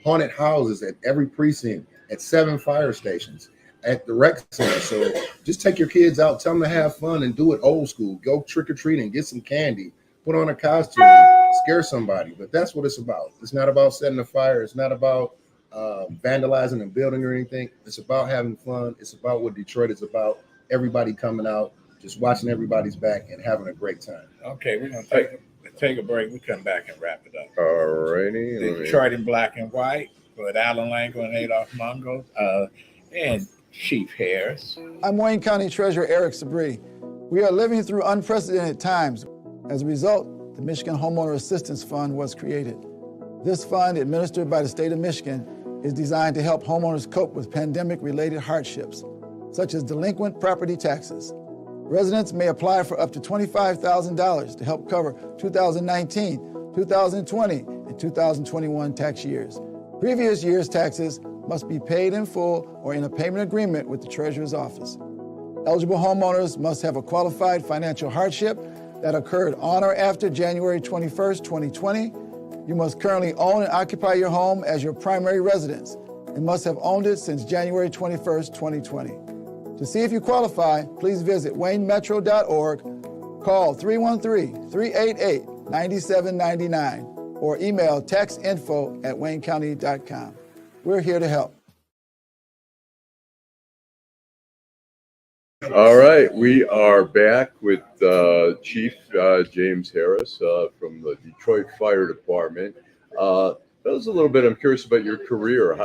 haunted houses at every precinct, at 7 fire stations, at the rec center. So just take your kids out, tell them to have fun and do it old school. Go trick-or-treating, get some candy, put on a costume, scare somebody. But that's what it's about. It's not about setting a fire. It's not about vandalizing and building or anything. It's about having fun. It's about what Detroit is about. Everybody coming out, just watching everybody's back and having a great time. Okay, we're going to take a break. We come back and wrap it up. All righty. Detroit in black and white with Allan, Lengel, and Adolph Mongo, and Chief Harris. I'm Wayne County Treasurer Eric Sabri. We are living through unprecedented times. As a result, the Michigan Homeowner Assistance Fund was created. This fund, administered by the state of Michigan, is designed to help homeowners cope with pandemic-related hardships, such as delinquent property taxes. Residents may apply for up to $25,000 to help cover 2019, 2020, and 2021 tax years. Previous year's taxes must be paid in full or in a payment agreement with the Treasurer's office. Eligible homeowners must have a qualified financial hardship that occurred on or after January 21st, 2020. You must currently own and occupy your home as your primary residence and must have owned it since January 21st, 2020. To see if you qualify, please visit waynemetro.org, call 313-388-9799, or email textinfo@waynecounty.com. We're here to help. All right, we are back with Chief James Harris from the Detroit Fire Department. Tell us a little bit. I'm curious about your career.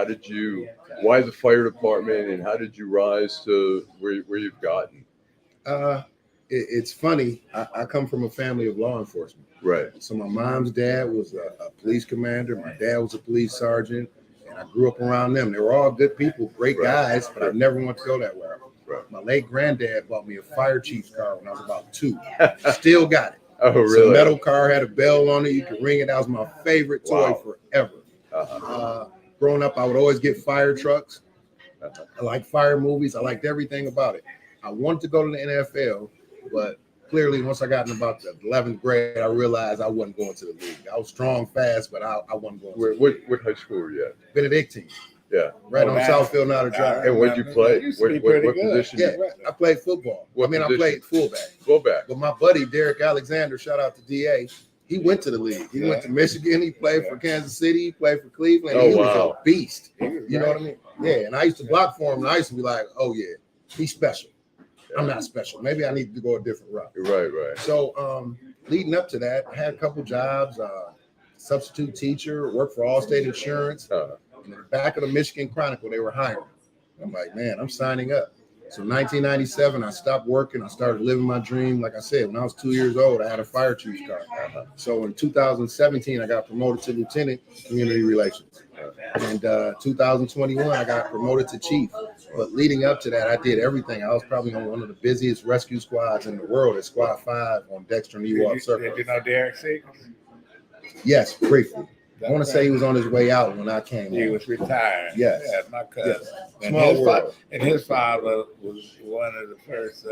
Why the fire department, and how did you rise to where you've gotten? It's funny. I come from a family of law enforcement. Right. So my mom's dad was a police commander. My dad was a police sergeant, and I grew up around them. They were all good people, great guys, but I never wanted to go that way. Right. My late granddad bought me a fire chief's car when I was about 2. Still got it. Oh, really? It's a metal car, had a bell on it. You could ring it. That was my favorite toy forever. Growing up, I would always get fire trucks. I like fire movies. I liked everything about it. I wanted to go to the NFL, but clearly once I got in about the 11th grade, I realized I wasn't going to the league. I was strong, fast, but I wasn't going to. What high school were you at? Benedictine. Yeah. Right on Southfield, not a drive. And what'd you play? What position? Yeah, I played football. I played fullback. Fullback. But my buddy, Derek Alexander, shout out to DA, he went to the league. He went to Michigan. He played for Kansas City. He played for Cleveland. He was a beast. You know what I mean? Yeah, and I used to block for him, and I used to be like, oh, yeah, he's special. I'm not special. Maybe I need to go a different route. Right. So leading up to that, I had a couple jobs, substitute teacher, worked for Allstate Insurance. In the back of the Michigan Chronicle, they were hiring. I'm like, man, I'm signing up. So 1997, I stopped working. I started living my dream. Like I said, when I was 2 years old, I had a fire chief's car. So in 2017, I got promoted to lieutenant community relations. And 2021, I got promoted to chief. But leading up to that, I did everything. I was probably on one of the busiest rescue squads in the world at Squad 5 on Dexter and Ewald Circle. Did you know Derek Siegel? Yes, briefly. I want to say he was on his way out when I came. He was retired. Yes. Yeah, my cousin. Yes. Small world. And his father was one of the first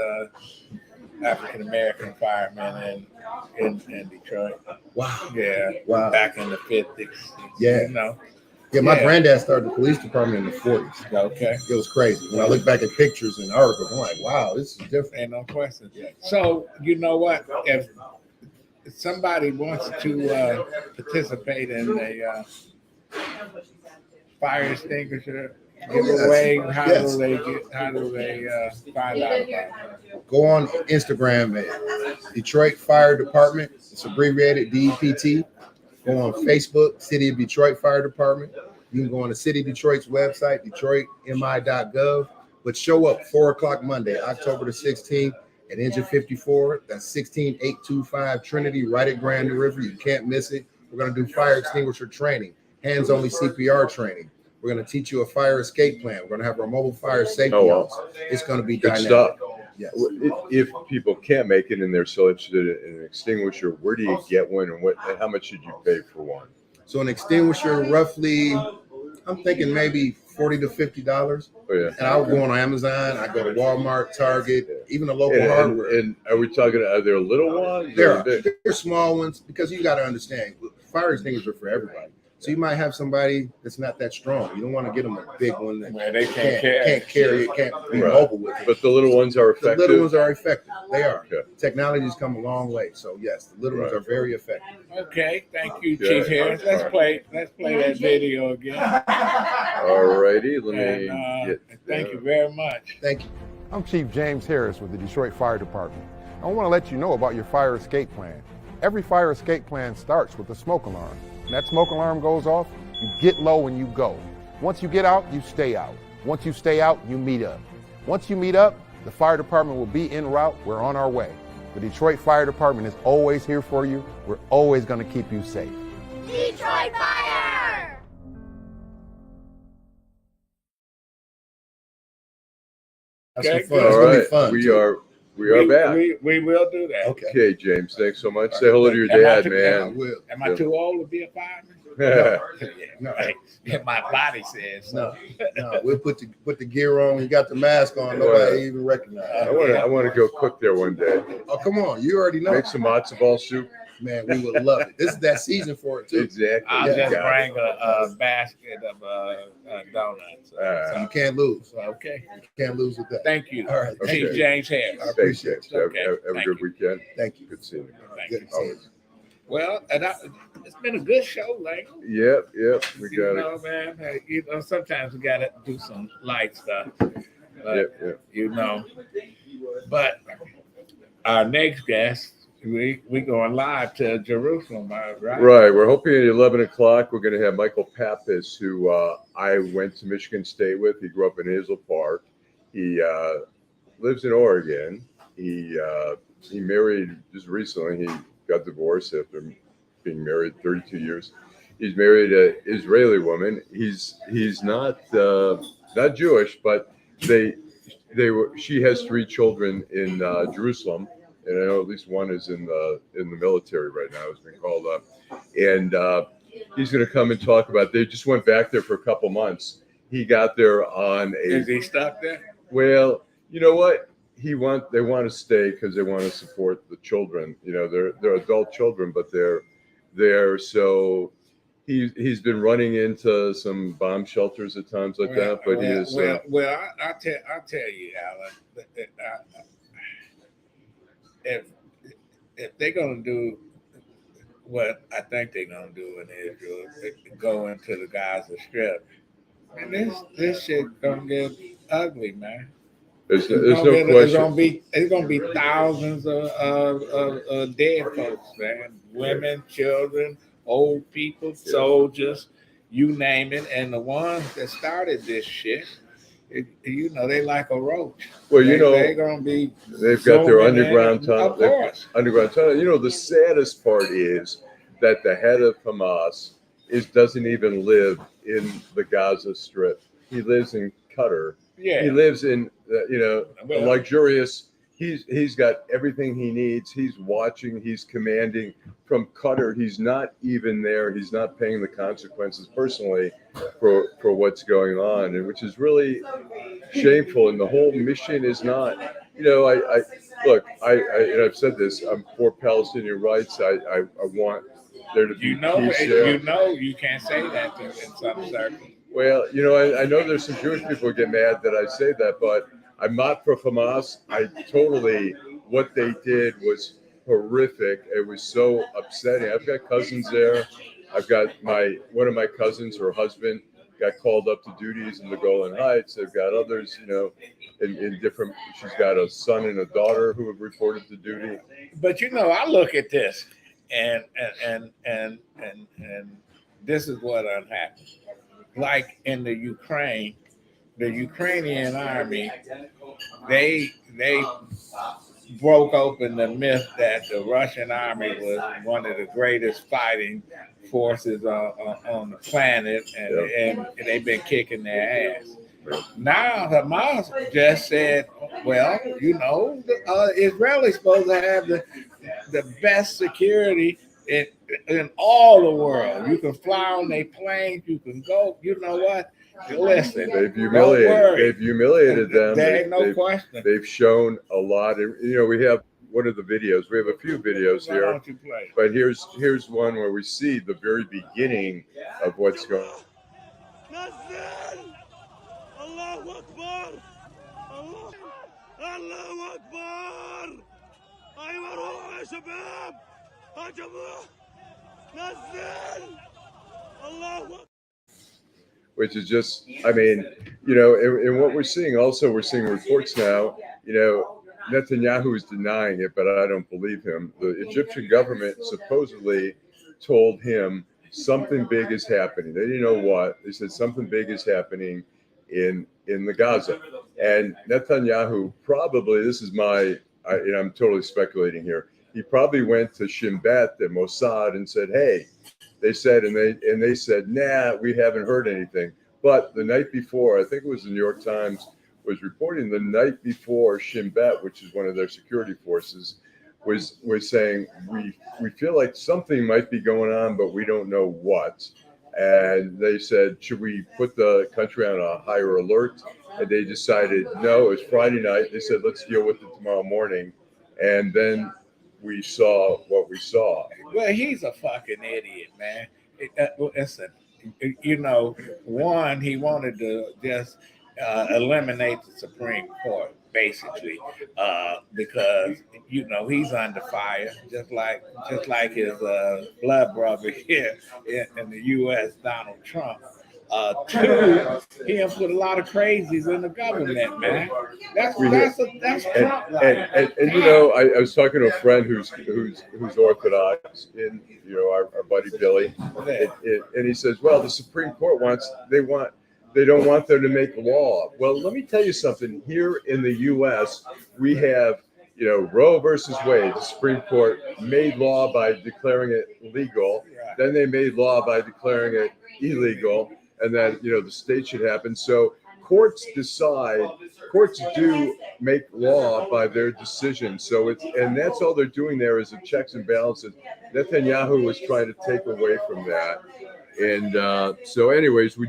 African-American firemen in Detroit. Wow. Yeah. Wow. Back in the 50s. Yeah. You know? Yeah, my granddad started the police department in the 40s. Okay. It was crazy. When I look back at pictures and articles, I'm like, wow, this is different. Ain't no question. So, you know what? If somebody wants to participate in a fire extinguisher giveaway, how do they find out about it? Go on Instagram at Detroit Fire Department. It's abbreviated DEPT. Go on Facebook, City of Detroit Fire Department. You can go on the City of Detroit's website, detroitmi.gov. But show up 4:00 Monday, October the 16th. At Engine 54, that's 16825 Trinity, right at Grand River. You can't miss it. We're going to do fire extinguisher training, hands-only CPR training. We're going to teach you a fire escape plan. We're going to have our mobile fire safety house. It's going to be good dynamic. Stuff. Yes. If people can't make it and they're so interested in an extinguisher, where do you get one, and how much should you pay for one? So an extinguisher, roughly, I'm thinking maybe $40 to $50. Oh, yeah. And I'll go on Amazon. I go to Walmart, Target, even the local hardware. And are we talking? Are there little ones? There are small ones, because you got to understand, fire extinguishers are for everybody. So you might have somebody that's not that strong. You don't want to get them a big one that they can't carry it, can't be mobile with it. But the little ones are effective. The little ones are effective. They are. Okay. Technology's come a long way. So yes, the little ones are very effective. Okay, thank you, Chief Harris. Let's play that video again. All righty, let me thank you very much. Thank you. I'm Chief James Harris with the Detroit Fire Department. I want to let you know about your fire escape plan. Every fire escape plan starts with a smoke alarm. When that smoke alarm goes off, you get low when you go. Once you get out, you stay out. Once you stay out, you meet up. Once you meet up, the fire department will be en route. We're on our way. The Detroit Fire Department is always here for you. We're always going to keep you safe. Detroit Fire! That's Okay, fun. It's gonna be fun. We are back. We will do that. Okay, James, thanks so much. Say hello to your dad, man. Am I too old to be a fireman? No. My body says no. We'll put the gear on. You got the mask on. Nobody even recognize. I want to go cook there one day. Oh, come on! You already know. Make some matzo ball soup. Man, we would love it. This is that season for it too. Exactly. I'll just bring a basket of donuts. So you can't lose. Okay. You can't lose with that. Thank you. All right. Chief James Harris. I appreciate you. Have a good weekend. Thank you. Good seeing you. Good seeing you. Well, it's been a good show, Lengel. Yep. We got it. Man. Sometimes we got to do some light stuff. Yep. But our next guest, we going live to Jerusalem, right? Right. We're hoping at 11 o'clock we're going to have Michael Pappas, who I went to Michigan State with. He grew up in Hazel Park. He lives in Oregon. He married just recently. He got divorced after being married 32 years. He's married an Israeli woman. He's not Jewish, but she has 3 children in Jerusalem. And I know at least one is in the military right now, has been called up. And he's going to come and talk about. They just went back there for a couple months. He got there on a. Is he stuck there? Well, you know what? They want to stay because they want to support the children. They're adult children, but they're so. He's been running into some bomb shelters at times like that, but he is. I'll tell you, Allan. If they're gonna do what I think they're gonna do in Israel, go into the Gaza Strip, man, this shit gonna get ugly, man. There's no question. It's gonna be thousands of dead folks, man. Women, children, old people, soldiers, you name it. And the ones that started this shit, they like a roach. Well, they're gonna be. They've got their underground tunnel. Of course. Underground tunnel. The saddest part is that the head of Hamas doesn't even live in the Gaza Strip. He lives in Qatar. Yeah. He lives in a luxurious. He's got everything he needs. He's watching. He's commanding from Qatar. He's not even there. He's not paying the consequences personally for what's going on, and which is really shameful. And the whole mission is not. I've said this. I'm for Palestinian rights. I want there to be peace there. You can't say that in some circles. Well, I know there's some Jewish people who get mad that I say that, but I'm not for Hamas. What they did was horrific. It was so upsetting. I've got cousins there. I've got one of my cousins, her husband, got called up to duties in the Golan Heights. They've got others, in different. She's got a son and a daughter who have reported to duty. But I look at this, and this is what happened. Like in the Ukraine, the Ukrainian army, they broke open the myth that the Russian army was one of the greatest fighting forces on the planet, and they've been kicking their ass. Now Hamas just said, well, the Israelis supposed to have the best security in all the world. You can fly on their planes. You can go. You know what? Listen, they've humiliated them. There ain't no question. They've shown a lot. And we have one of the videos. We have a few videos Why here, don't you play? but here's one where we see the very beginning of what's going on. Allahu Akbar! Allahu Akbar! أيوة روح يا شباب! هجموا! نزل! الله. Which is just, I mean, you know, and what we're seeing also, we're seeing reports now, you know, Netanyahu is denying it, but I don't believe him. The Egyptian government supposedly told him something big is happening. They didn't know what. They said something big is happening in the Gaza. And Netanyahu probably, this is my, I'm totally speculating here. He probably went to Shin Bet, the Mossad, and said, hey, they said, and they said, nah, we haven't heard anything. But the night before, I think it was the New York Times was reporting the night before Shin Bet, which is one of their security forces, was saying, we feel like something might be going on, but we don't know what. And they said, should we put the country on a higher alert? And they decided, no, it was Friday night. They said, let's deal with it tomorrow morning. And then we saw what we saw. Well, he's a fucking idiot, man. Listen, you know, one, he wanted to just eliminate the Supreme Court, basically, because you know he's under fire, just like his blood brother here in the U.S., Donald Trump. Two, he has put a lot of crazies in the government, man. That's Trump. And you know, I was talking to a friend who's Orthodox, and you know, our buddy Billy, and he says, well, the Supreme Court they don't want them to make law. Well, let me tell you something. Here in the U.S., we have, you know, Roe versus Wade. The Supreme Court made law by declaring it legal. Then they made law by declaring it illegal. And then, you know, the state should happen. So courts do make law by their decision. So and that's all they're doing there is a checks and balances. Netanyahu was trying to take away from that. And so anyways, we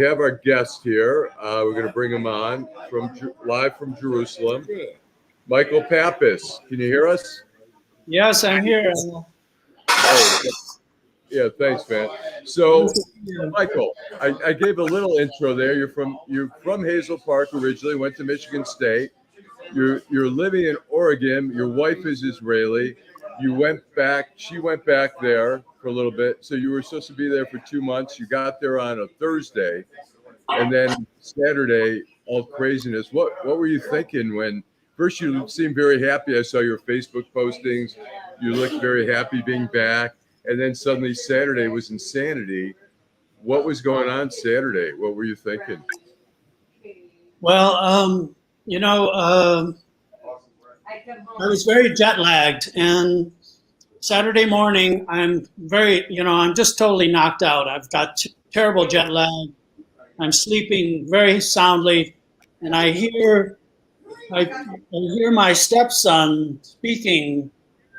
have our guest here. We're going to bring him on live from Jerusalem. Michael Pappas, can you hear us? Yes, I'm here. Oh, yeah, thanks, man. So, Michael, I gave a little intro there. You're from Hazel Park originally, went to Michigan State. You're living in Oregon. Your wife is Israeli. She went back there for a little bit. So you were supposed to be there for 2 months. You got there on a Thursday, and then Saturday, all craziness. What were you thinking when first you seemed very happy? I saw your Facebook postings. You looked very happy being back. And then suddenly Saturday was insanity. What was going on Saturday? What were you thinking? Well, you know, I was very jet lagged, and Saturday morning, I'm just totally knocked out. I've got terrible jet lag. I'm sleeping very soundly, and I hear my stepson speaking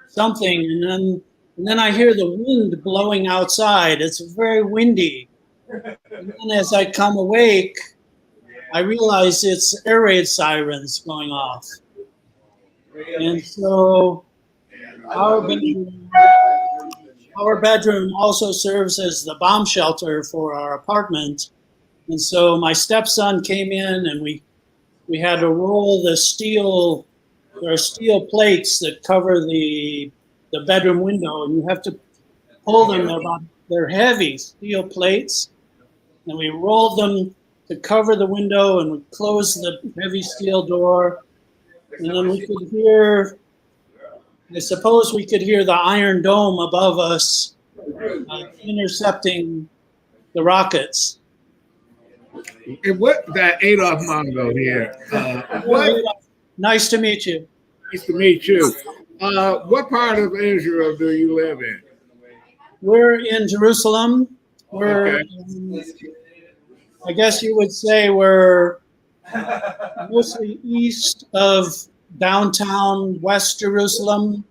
something, and then I hear the wind blowing outside. It's very windy. And then as I come awake, I realize it's air raid sirens going off. And so our bedroom also serves as the bomb shelter for our apartment. And so my stepson came in, and we had to roll there are steel plates that cover the bedroom window, and you have to pull them. They're heavy steel plates, and we rolled them to cover the window, and we closed the heavy steel door, and then we could hear, I suppose we could hear the Iron Dome above us intercepting the rockets. What that Adolph Mongo here? Nice to meet you. Nice to meet you. What part of Israel do you live in? We're in Jerusalem. We're, I guess you would say we're mostly east of downtown West Jerusalem.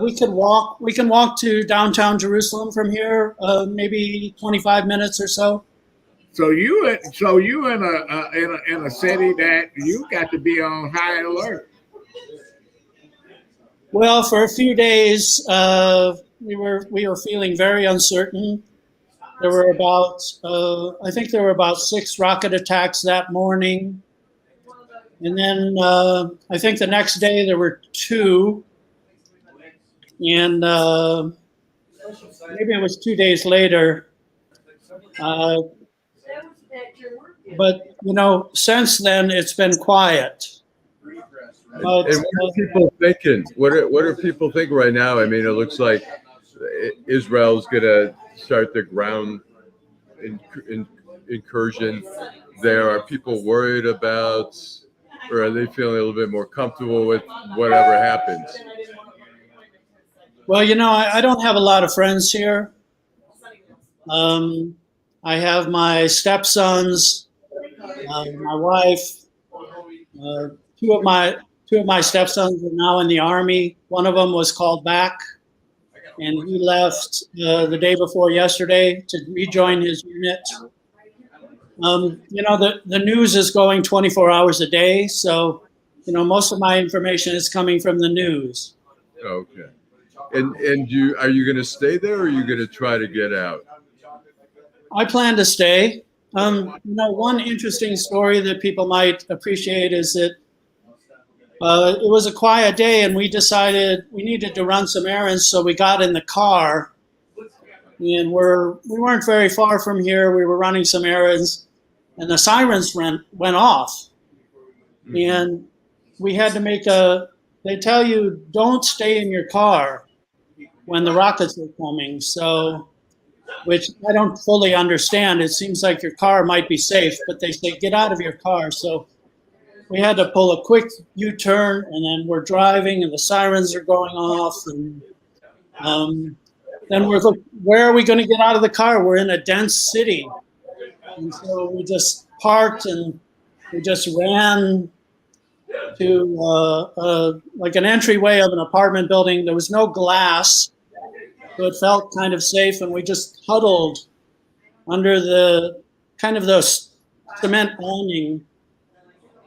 We can walk to downtown Jerusalem from here, maybe 25 minutes or so. So you in a city that you got to be on high alert. Well, for a few days, we were feeling very uncertain. There were about, I think there were about 6 rocket attacks that morning. And then I think the next day there were 2. And maybe it was 2 days later. But, since then it's been quiet. But, and what are people thinking? What are people thinking right now? I mean, it looks like Israel's going to start the ground incursion there. Are people worried about, or are they feeling a little bit more comfortable with whatever happens? Well, I don't have a lot of friends here. I have my stepsons, my wife. Two of my stepsons are now in the Army. One of them was called back, and he left the day before yesterday to rejoin his unit. The news is going 24 hours a day, so most of my information is coming from the news. Okay. And are you going to stay there, or are you going to try to get out? I plan to stay. One interesting story that people might appreciate is that it was a quiet day, and we decided we needed to run some errands, so we got in the car, and we weren't very far from here. We were running some errands, and the sirens went off, and we had to make they tell you don't stay in your car when the rockets are coming, so, which I don't fully understand. It seems like your car might be safe, but they say get out of your car. So we had to pull a quick U-turn, and then we're driving, and the sirens are going off, and then we're looking, where are we going to get out of the car? We're in a dense city, and so we just parked, and we just ran to like an entryway of an apartment building. There was no glass, so it felt kind of safe, and we just huddled under the cement awning.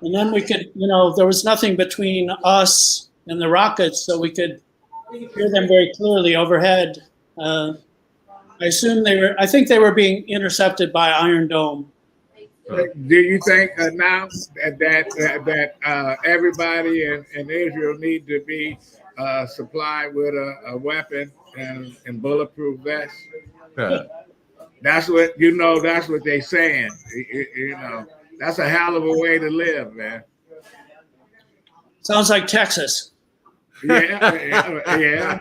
And then we could, there was nothing between us and the rockets, so we could hear them very clearly overhead. I think they were being intercepted by Iron Dome. Do you think now that everybody in Israel need to be supplied with a weapon and bulletproof vests? That's what that's what they're saying. That's a hell of a way to live, man. Sounds like Texas. Yeah.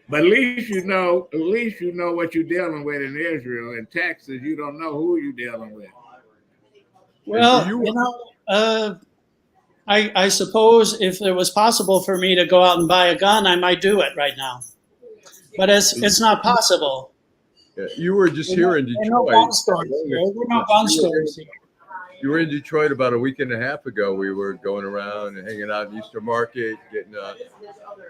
But at least you know what you're dealing with in Israel. In Texas, you don't know who you're dealing with. Well, I suppose if it was possible for me to go out and buy a gun, I might do it right now. But it's not possible. Yeah, you were just here in Detroit. No gun stores. There were no gun stores here. You were in Detroit about a week and a half ago. We were going around and hanging out in Easter Market,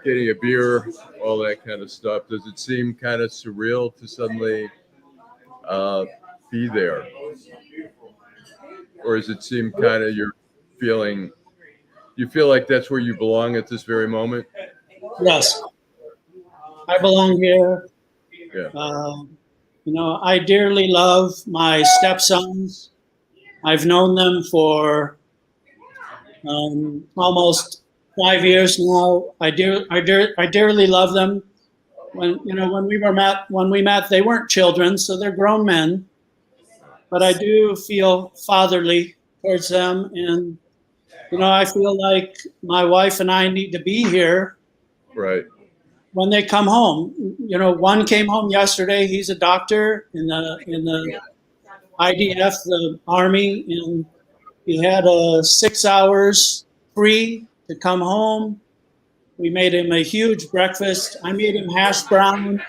getting a beer, all that kind of stuff. Does it seem kind of surreal to suddenly be there? Or does it seem kind of you feel like that's where you belong at this very moment? Yes. I belong here. Yeah. I dearly love my stepsons. I've known them for almost 5 years now. I dearly love them. When we met, they weren't children, so they're grown men. But I do feel fatherly towards them, and I feel like my wife and I need to be here. Right. When they come home. One came home yesterday. He's a doctor in the IDF, the Army, and he had 6 hours free to come home. We made him a huge breakfast. I made him hash browns.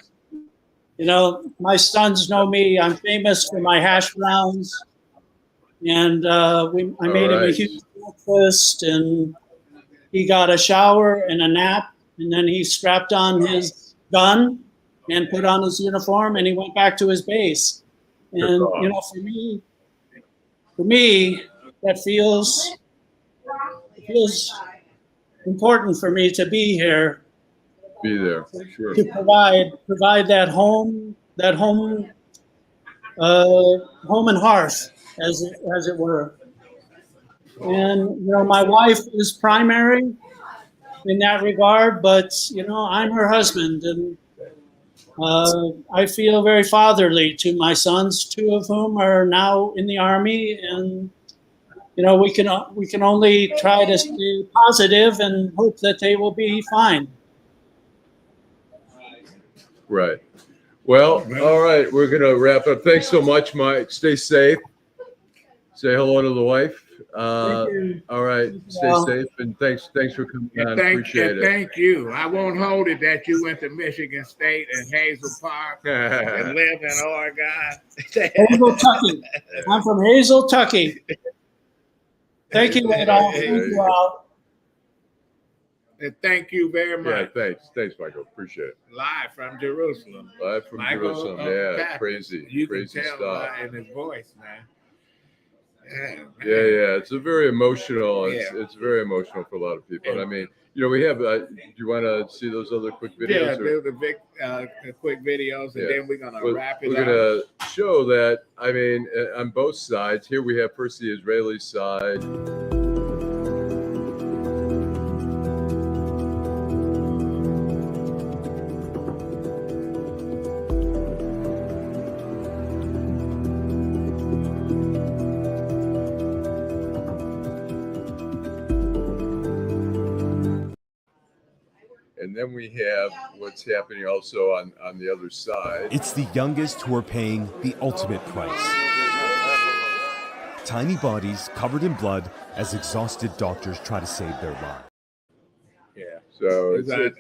My sons know me. I'm famous for my hash browns. And I made him a huge breakfast, and he got a shower and a nap, and then he strapped on his gun and put on his uniform, and he went back to his base. And for me, that feels important for me to be here be there. Sure. To provide that home and hearth, as it were. And my wife is primary in that regard, but I'm her husband, and I feel very fatherly to my sons, two of whom are now in the Army, and we can only try to stay positive and hope that they will be fine. Right. Well, all right, we're gonna wrap up. Thanks so much, Mike. Stay safe. Say hello to the wife. All right, stay safe, and thanks for coming on. Appreciate it. Thank you. I won't hold it that you went to Michigan State and Hazel Park and lived in Oregon. Hazel Tucky. I'm from Hazel Tucky. Thank you, Adolph. Thank you all. Thank you very much. Yeah, thanks, Michael. Appreciate it. Live from Jerusalem. Jerusalem. Yeah, crazy, you crazy can tell stuff. In his voice, man. Yeah. It's a very emotional. It's very emotional for a lot of people. And I mean, we have. Do you want to see those other quick videos? Yeah, do the quick videos, and then we're gonna wrap it up. We're gonna show that. I mean, on both sides. Here we have first the Israeli side. And then we have what's happening also on the other side. It's the youngest who are paying the ultimate price. Tiny bodies covered in blood as exhausted doctors try to save their lives. Yeah. So it's and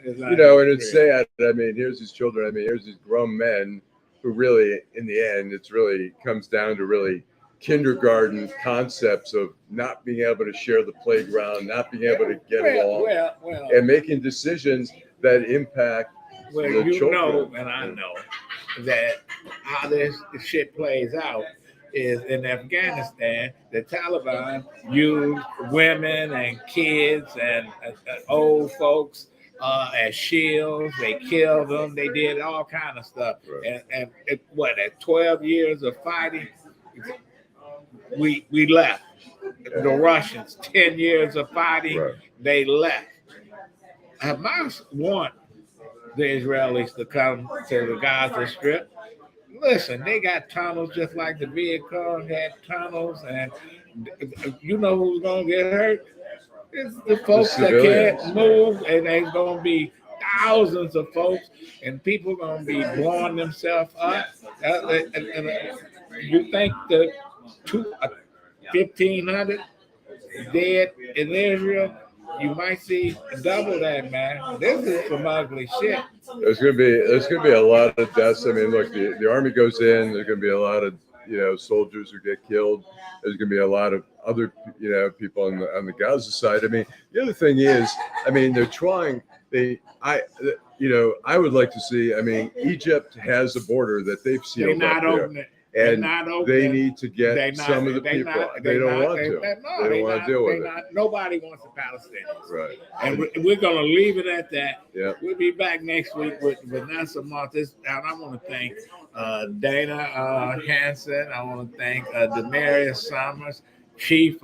it's sad. I mean, here's these children. I mean, here's these grown men who really, in the end, it's really comes down to really kindergarten concepts of not being able to share the playground, not being able to get along, and making decisions that impact the children. And I know that how this shit plays out is in Afghanistan, the Taliban used women and kids and old folks as shields. They killed them. They did all kind of stuff. Right. And at 12 years of fighting, we left. The Russians, 10 years of fighting, they left. Hamas want the Israelis to come to the Gaza Strip. Listen, they got tunnels just like the Vietcong had tunnels, and you know who's going to get hurt? It's the folks that can't move, and there's going to be thousands of folks, and people going to be blowing themselves up. You think the 1,500 dead in Israel, you might see double that, man. This is some ugly shit. There's gonna be a lot of deaths. I mean, look, the army goes in. There's gonna be a lot of soldiers who get killed. There's gonna be a lot of other people on the Gaza side. I mean, the other thing is, I mean, they're trying. I would like to see. I mean, Egypt has a border that they've sealed up there. And they need to get some of the people. They don't want to. They don't want to deal with it. Nobody wants the Palestinians. Right. And we're going to leave it at that. Yeah. We'll be back next week with Vanessa Martis. And I want to thank Dana Hansen. I want to thank Demarius Summers, Chief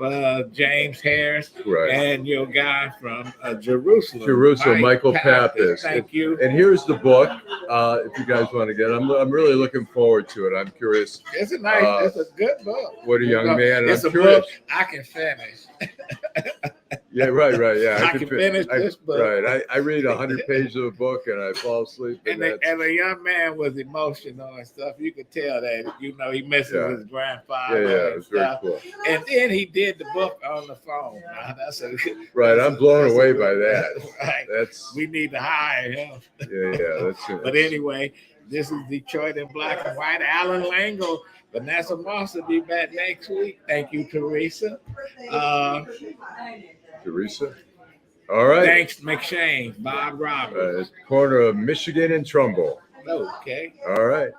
James Harris, and your guy from Jerusalem, Michael Pappas. Thank you. And here's the book. If you guys want to get it, I'm really looking forward to it. I'm curious. It's it's a good book. What a young man. It's a book I can finish. Yeah, right. Yeah, I can finish this book. Right. I read 100 pages of a book and I fall asleep. And the young man was emotional and stuff. You could tell that, he misses his grandfather. Yeah, it was very cool. And then he did the book on the phone. I'm blown away by that. Right. We need to hire him. Yeah, that's it. But anyway, this is Detroit in Black and White. Allan Lengel, Vanessa Moss will be back next week. Thank you, Teresa. Teresa. All right. Thanks, McShane, Bob Roberts. Corner of Michigan and Trumbull. Okay. All right.